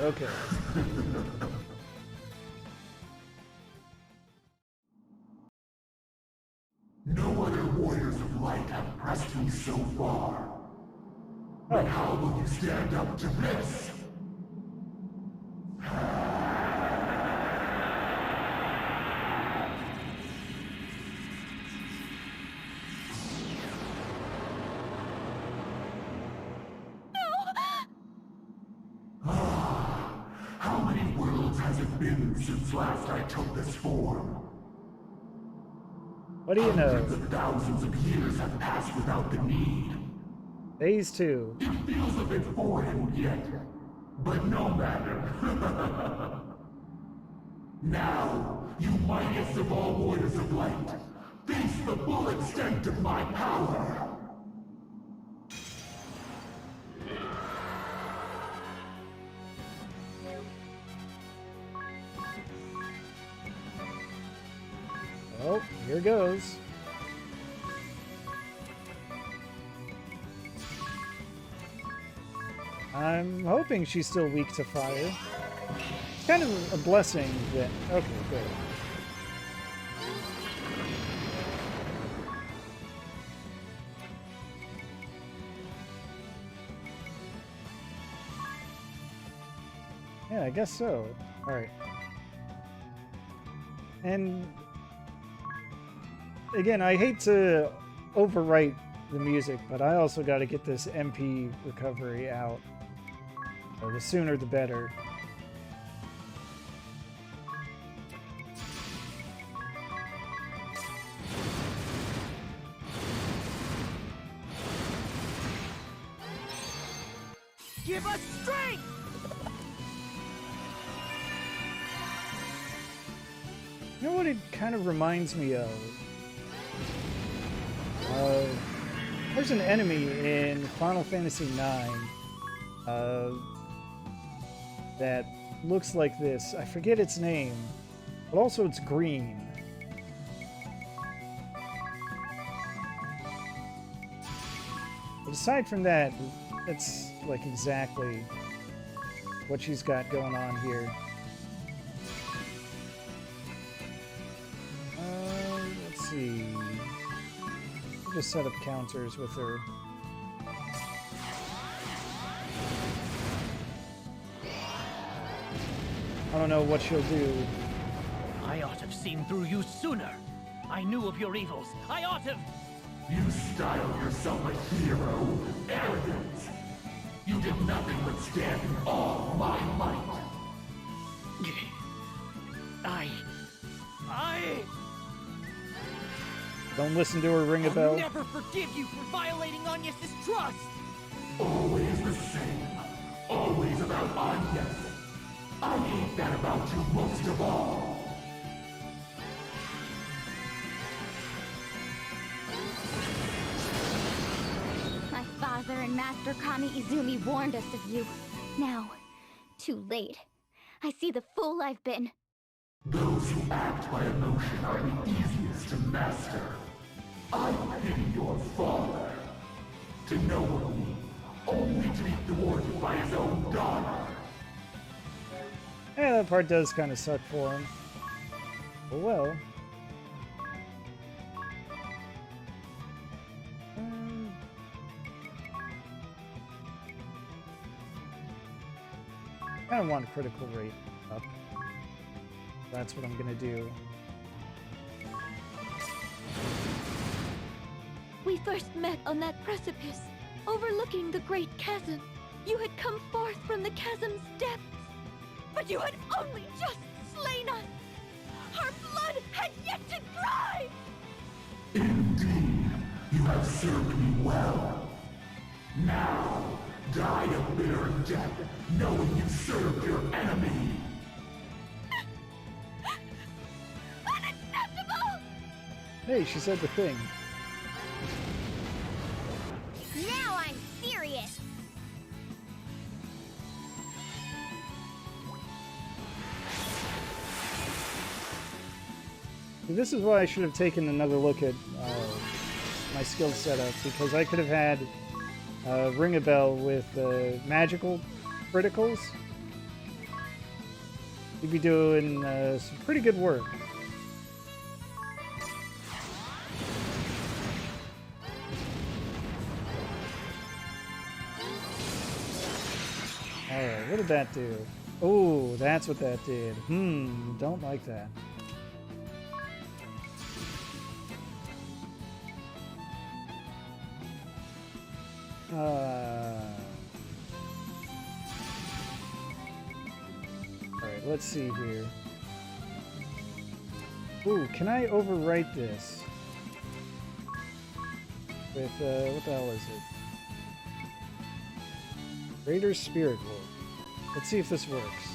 Speaker 1: Okay.
Speaker 6: No other warriors of light have pressed me so far. But how will you stand up to this? How many worlds has it been since last I took this form?
Speaker 1: What do you know?
Speaker 6: Hundreds of thousands of years have passed without the need.
Speaker 1: Phase 2.
Speaker 6: It feels a bit foreign yet, but no matter. Now, you mightiest of all warriors of light, face the full extent of my power.
Speaker 1: Oh, here goes. I'm hoping she's still weak to fire. It's kind of a blessing that... Okay, good. Yeah, I guess so. Alright. And... Again, I hate to overwrite the music, but I also got to get this MP recovery out. The sooner the better.
Speaker 2: Give us strength!
Speaker 1: You know what it kind of reminds me of? There's an enemy in Final Fantasy IX that looks like this. I forget its name, but also it's green. But aside from that, that's like exactly what she's got going on here. Let's see. I'll just set up counters with her. I don't know what she'll do.
Speaker 5: I ought to have seen through you sooner. I knew of your evils. I ought to have...
Speaker 6: You style yourself a hero. Arrogance. You did nothing but stand in awe of my might.
Speaker 1: Don't listen to her, Ringabel.
Speaker 2: I'll never forgive you for violating Agnès' trust!
Speaker 6: Always the same. Always about Agnès. I hate that about you most of all.
Speaker 3: My father and Master Kami Izumi warned us of you. Now, too late. I see the fool I've been.
Speaker 6: Those who act by emotion are the easiest to master. I pity your father. To know me, only to be thwarted by his own daughter.
Speaker 1: Yeah, that part does kind of suck for him. But well. I kind of want critical rate up. That's what I'm gonna do.
Speaker 3: We
Speaker 4: we first met on that precipice, overlooking the great chasm, you had come forth from the chasm's depths. But you had only just slain us! Our blood had yet to dry!
Speaker 6: Indeed, you have served me well. Now, die a bitter death, knowing you served your enemy.
Speaker 3: Unacceptable!
Speaker 1: Hey, she said the thing.
Speaker 3: Now I'm serious!
Speaker 1: This is why I should have taken another look at my skill setup, because I could have had Ringabel with magical criticals. You'd be doing some pretty good work. Alright, what did that do? Oh, that's what that did. Don't like that. Alright, let's see here. Ooh, can I overwrite this? With, what the hell is it? Raider's Spirit Wolf. Let's see if this works.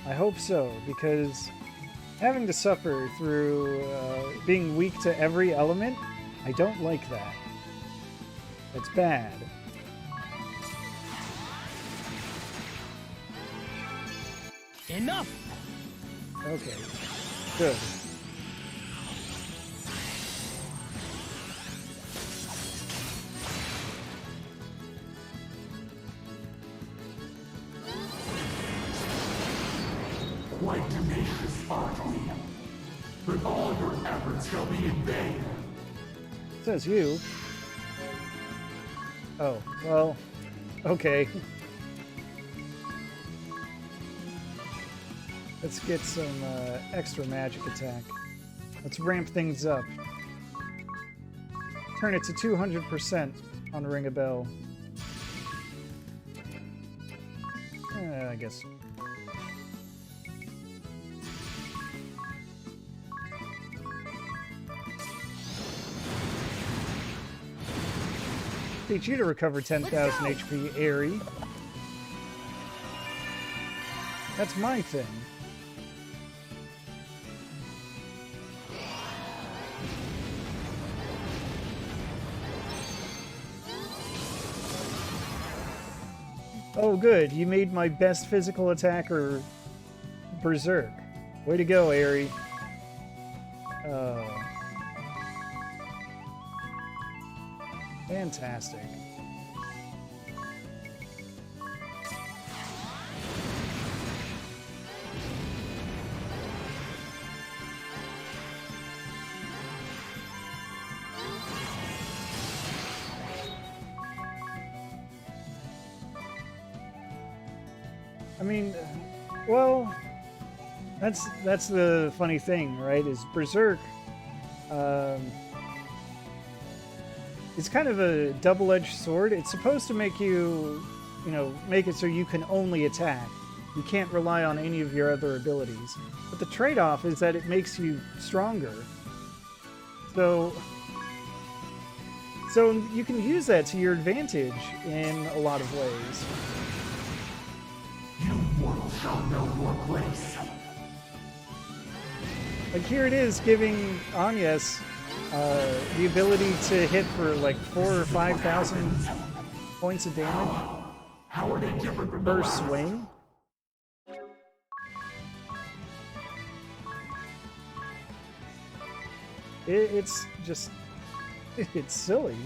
Speaker 1: I hope so, because having to suffer through being weak to every element, I don't like that. It's bad.
Speaker 5: Enough!
Speaker 1: Okay. Good.
Speaker 6: Quite tenacious, aren't we? But all your efforts shall be in vain.
Speaker 1: Says you. Oh, well, okay. Let's get some extra magic attack. Let's ramp things up. Turn it to 200% on Ringabel. I guess. Teach you to recover 10,000 HP, Airy. That's my thing. Oh good, you made my best physical attacker Berserk. Way to go, Airy. Fantastic. I mean, well, that's the funny thing, right? Is Berserk, it's kind of a double-edged sword. It's supposed to make you, make it so you can only attack. You can't rely on any of your other abilities. But the trade-off is that it makes you stronger. So you can use that to your advantage in a lot of ways.
Speaker 6: You mortals shall know your place.
Speaker 1: Like here it is giving Agnès the ability to hit for like 4,000 or 5,000 points of damage
Speaker 6: How are they different from the
Speaker 1: per
Speaker 6: last?
Speaker 1: swing. It's just, it's silly.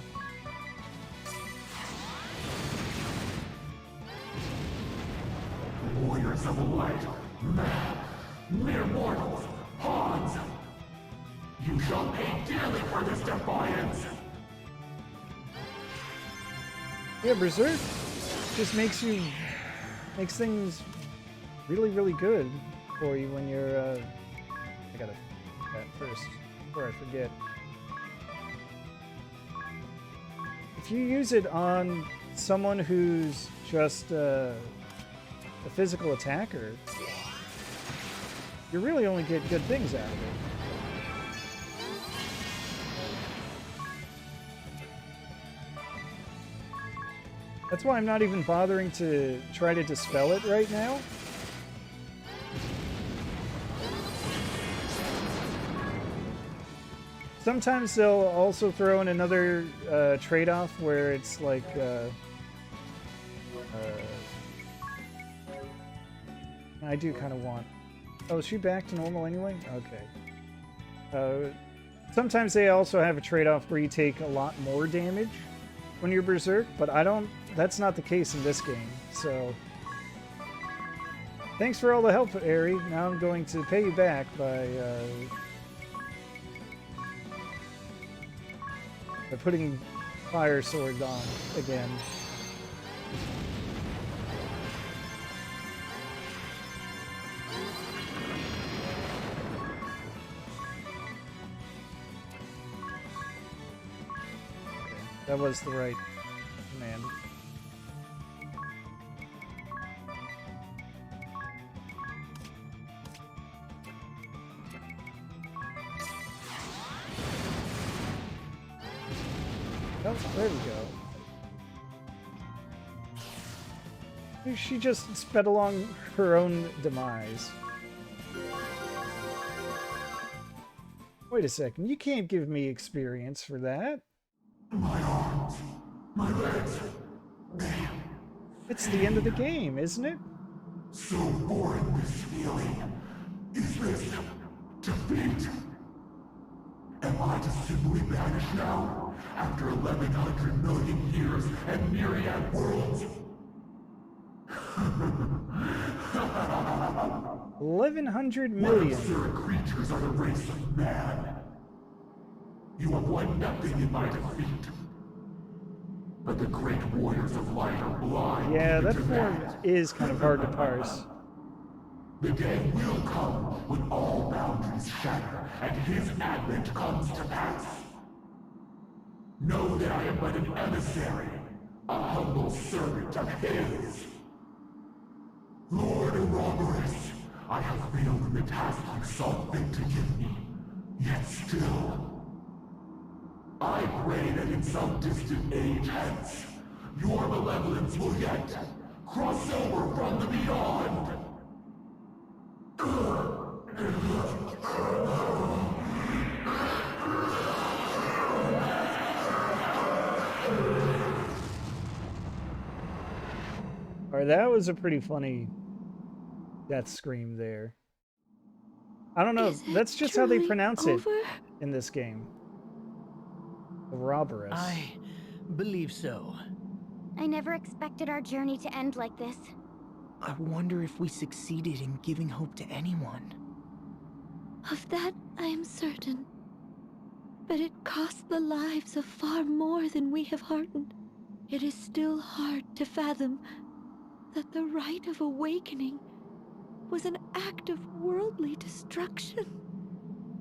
Speaker 6: Warriors of the light, man, mere mortals, pawns. You shall pay dearly for this defiance.
Speaker 1: Yeah, Berserk just makes things really, really good for you when you're, I gotta do that first, before I forget. if you use it on someone who's just a physical attacker, you really only get good things out of it. That's why I'm not even bothering to try to dispel it right now. Sometimes they'll also throw in another trade-off where it's like I do kind of want... Oh, is she back to normal anyway? Okay. Sometimes they also have a trade-off where you take a lot more damage when you're berserk, but I don't... That's not the case in this game, so... Thanks for all the help, Airy. Now I'm going to pay you back by putting Fire Sword on again. That was the right command. Oh, there we go. She just sped along her own demise. Wait a second, you can't give me experience for that.
Speaker 6: My arms, my legs,
Speaker 1: It's the end of the game, isn't it?
Speaker 6: so boring this feeling. Is this defeat? Am I to simply vanish now, after 1,100 million years and myriad worlds?
Speaker 1: 1,100 million.
Speaker 6: Absurd creatures are the race of man. You have won nothing in my defeat. But the great warriors of light are blind.
Speaker 1: Yeah, that
Speaker 6: to
Speaker 1: form is kind of hard to parse.
Speaker 6: The day will come when all boundaries shatter and his advent comes to pass. Know that I am but an emissary, a humble servant of his. Lord Ouroboros, I have failed in the task you saw fit to give me. Yet still, I pray that in some distant age hence, your malevolence will yet cross over from the beyond.
Speaker 1: Alright, that was a pretty funny death scream there. I don't know,
Speaker 4: Is it
Speaker 1: that's just how they
Speaker 4: truly
Speaker 1: pronounce
Speaker 4: over?
Speaker 1: it in this game. Ouroboros.
Speaker 5: I believe so.
Speaker 3: I never expected our journey to end like this.
Speaker 2: I wonder if we succeeded in giving hope to anyone.
Speaker 4: Of that I am certain. But it cost the lives of far more than we have heartened. It is still hard to fathom that the rite of awakening was an act of worldly destruction.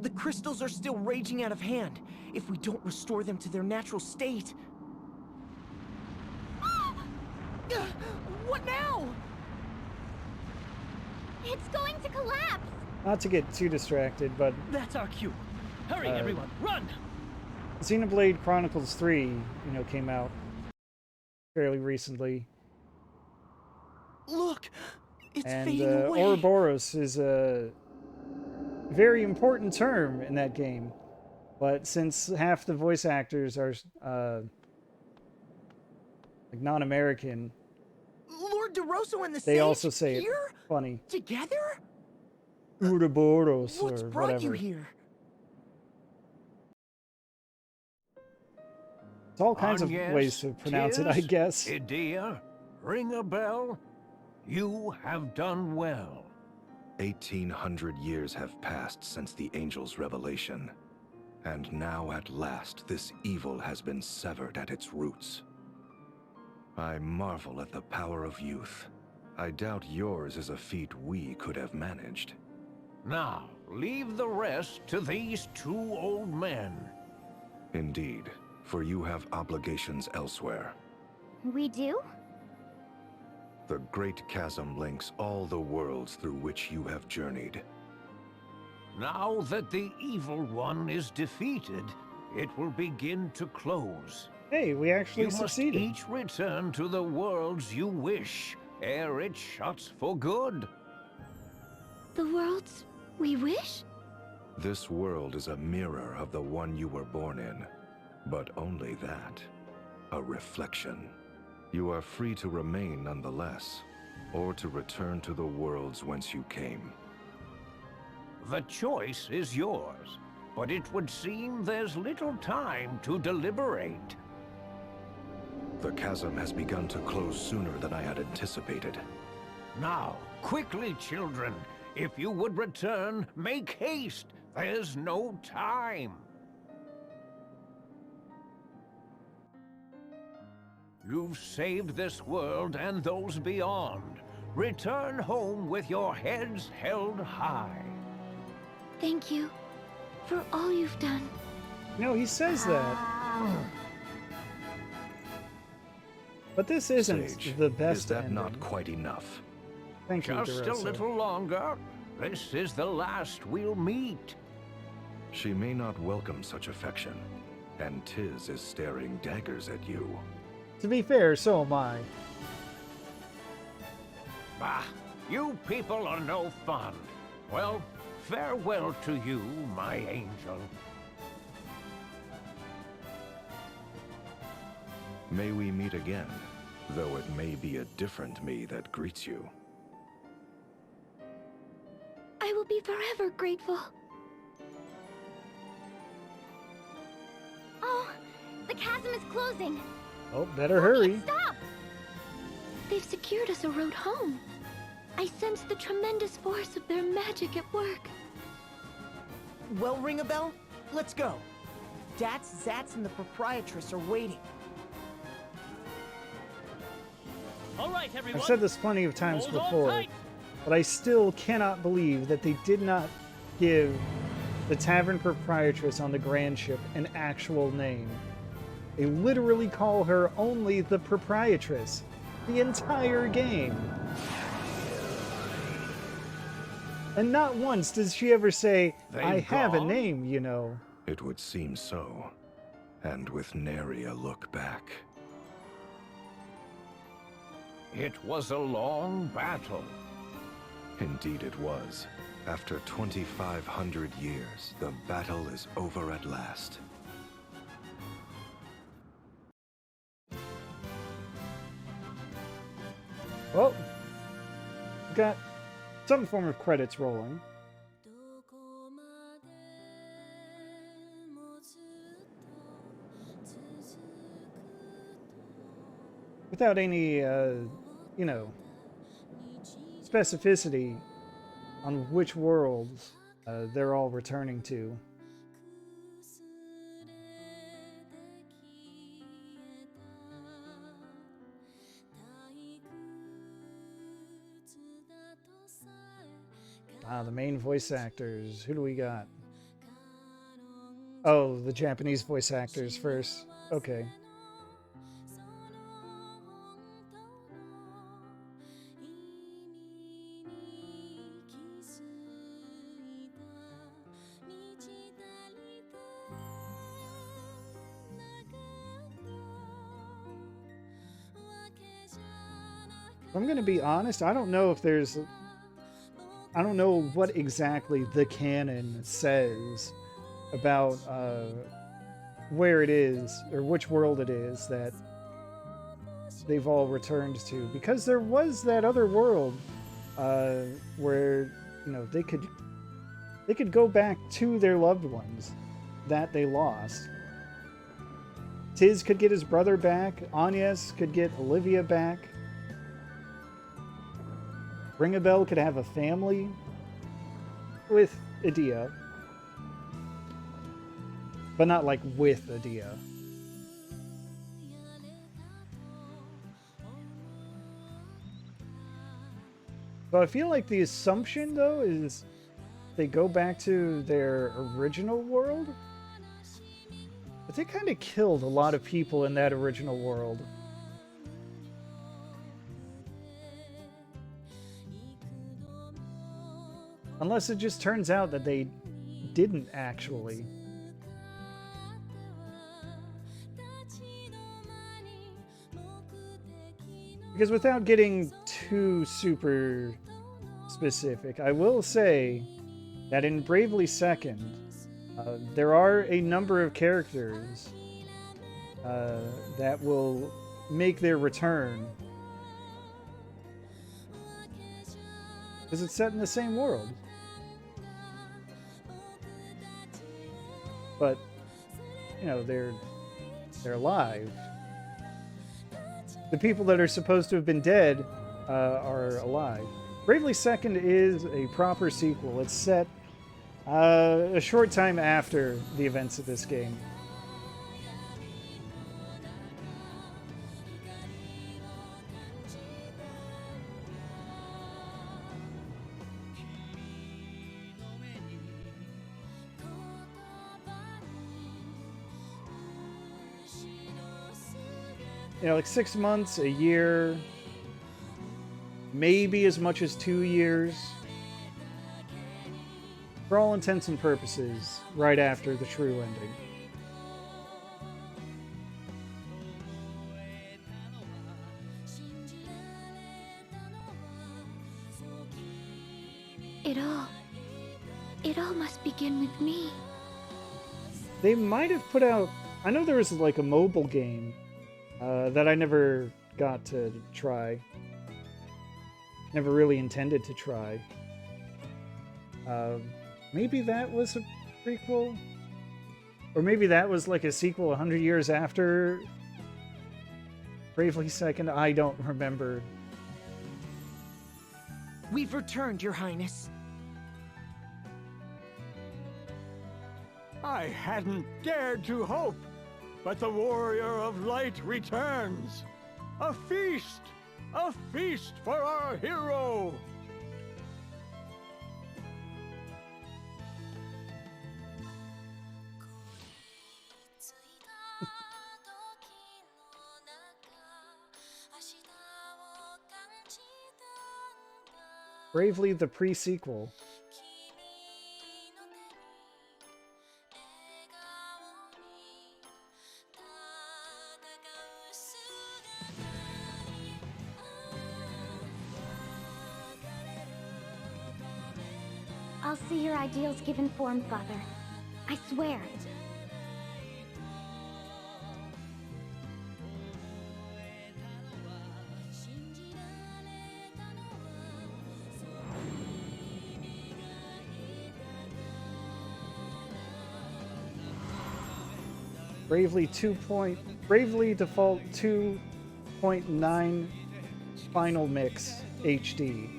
Speaker 2: The crystals are still raging out of hand. If we don't restore them to their natural state... What now?
Speaker 3: It's going to collapse!
Speaker 1: Not to get too distracted, but
Speaker 5: That's our cue. Hurry, everyone, run!
Speaker 1: Xenoblade Chronicles 3, came out fairly recently.
Speaker 2: Look! It's
Speaker 1: And
Speaker 2: fading away.
Speaker 1: Ouroboros is a very important term in that game. But since half the voice actors are like non-American,
Speaker 2: Lord DeRosso and the
Speaker 1: they
Speaker 2: Sage
Speaker 1: also say it
Speaker 2: here?
Speaker 1: funny.
Speaker 2: Together?
Speaker 1: Ouroboros
Speaker 2: What's
Speaker 1: or
Speaker 2: brought
Speaker 1: whatever.
Speaker 2: you here?
Speaker 1: It's all kinds of
Speaker 7: Agnès,
Speaker 1: ways to pronounce it, I
Speaker 7: Tis,
Speaker 1: guess.
Speaker 7: Idea, Ringabel, you have done well.
Speaker 8: 1,800 years have passed since the angel's revelation. And now at last this evil has been severed at its roots. I marvel at the power of youth. I doubt yours is a feat we could have managed.
Speaker 7: Now, leave the rest to these two old men.
Speaker 8: Indeed, for you have obligations elsewhere.
Speaker 3: We do?
Speaker 8: The Great Chasm links all the worlds through which you have journeyed.
Speaker 7: Now that the Evil One is defeated, it will begin to close.
Speaker 1: Hey, we actually
Speaker 7: You must
Speaker 1: succeeded.
Speaker 7: each return to the worlds you wish, ere it shuts for good.
Speaker 4: The worlds we wish?
Speaker 8: This world is a mirror of the one you were born in, but only that, a reflection. You are free to remain nonetheless, or to return to the worlds whence you came.
Speaker 7: The choice is yours, but it would seem there's little time to deliberate.
Speaker 8: The chasm has begun to close sooner than I had anticipated.
Speaker 7: Now, quickly, children, if you would return, make haste. There's no time. You've saved this world and those beyond. Return home with your heads held high.
Speaker 4: Thank you for all you've done.
Speaker 1: No, he says that. But this isn't
Speaker 8: Sage,
Speaker 1: the best
Speaker 8: is that
Speaker 1: ending.
Speaker 8: not quite enough?
Speaker 1: Thank you,
Speaker 7: Just a
Speaker 1: DeRosa.
Speaker 7: little longer. This is the last we'll meet.
Speaker 8: She may not welcome such affection, and Tiz is staring daggers at you.
Speaker 1: To be fair, so am I.
Speaker 7: Bah, you people are no fun. Well, farewell to you, my angel.
Speaker 8: May we meet again, though it may be a different me that greets you.
Speaker 4: I will be forever grateful.
Speaker 3: Oh, the chasm is closing.
Speaker 1: Oh, better hurry.
Speaker 3: Stop!
Speaker 4: They've secured us a road home. I sense the tremendous force of their magic at work.
Speaker 2: Well, Ringabel, let's go. Dats, Zats, and the proprietress are waiting.
Speaker 5: All right, everyone.
Speaker 1: I've said this plenty of times
Speaker 5: Hold on
Speaker 1: before,
Speaker 5: tight.
Speaker 1: but I still cannot believe that they did not give the tavern proprietress on the Grand Ship an actual name. They literally call her only the proprietress the entire game. And not once does she ever say,
Speaker 7: They've
Speaker 1: I have a
Speaker 7: gone?
Speaker 1: name, you know.
Speaker 8: It would seem so, and with nary a look back.
Speaker 7: It was a long battle.
Speaker 8: Indeed it was. After 2,500 years, the battle is over at last.
Speaker 1: Well, we got some form of credits rolling. Without any, you know, specificity on which worlds they're all returning to. Ah, the main voice actors. Who do we got? Oh, the Japanese voice actors first. Okay. I'm gonna be honest, I don't know if there's... I don't know what exactly the canon says about where it is, or which world it is that they've all returned to. Because there was that other world where, you know, they could go back to their loved ones that they lost. Tiz could get his brother back. Agnès could get Olivia back. Ringabel could have a family with Edea. But not like with Edea. So I feel like the assumption, though, is they go back to their original world? But they kind of killed a lot of people in that original world. Unless it just turns out that they didn't actually. Because without getting too super specific, I will say that in Bravely Second, there are a number of characters that will make their return. Because it's set in the same world. But, you know, they're alive. The people that are supposed to have been dead are alive. Bravely Second is a proper sequel. It's set a short time after the events of this game. You know, like 6 months, a year, maybe as much as 2 years. For all intents and purposes, right after the true ending.
Speaker 4: It all must begin with me.
Speaker 1: They might have put out... I know there was like a mobile game that I never got to try. Never really intended to try. Maybe that was a prequel? Or maybe that was like a sequel 100 years after Bravely Second? I don't remember.
Speaker 2: We've returned, Your Highness.
Speaker 9: I hadn't dared to hope, but the Warrior of Light returns. A feast! A feast for our hero!
Speaker 1: Bravely the pre-sequel.
Speaker 3: I'll see your ideals given form, Father. I swear.
Speaker 1: Bravely Default 2.9 Final Mix HD.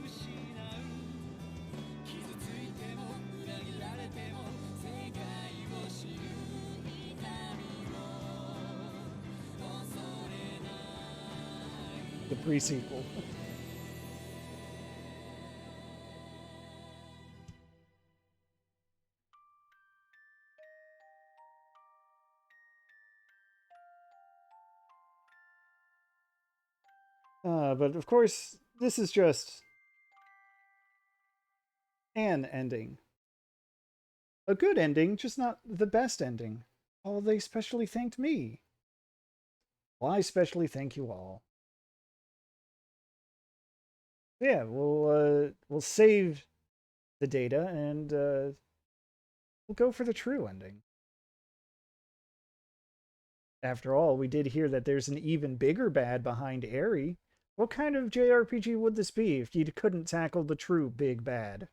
Speaker 1: The pre-sequel. But of course, this is just an ending. A good ending, just not the best ending. Oh, they specially thanked me. Well, I specially thank you all. Yeah, we'll save the data and we'll go for the true ending. After all, we did hear that there's an even bigger bad behind Airy. What kind of JRPG would this be if you couldn't tackle the true big bad?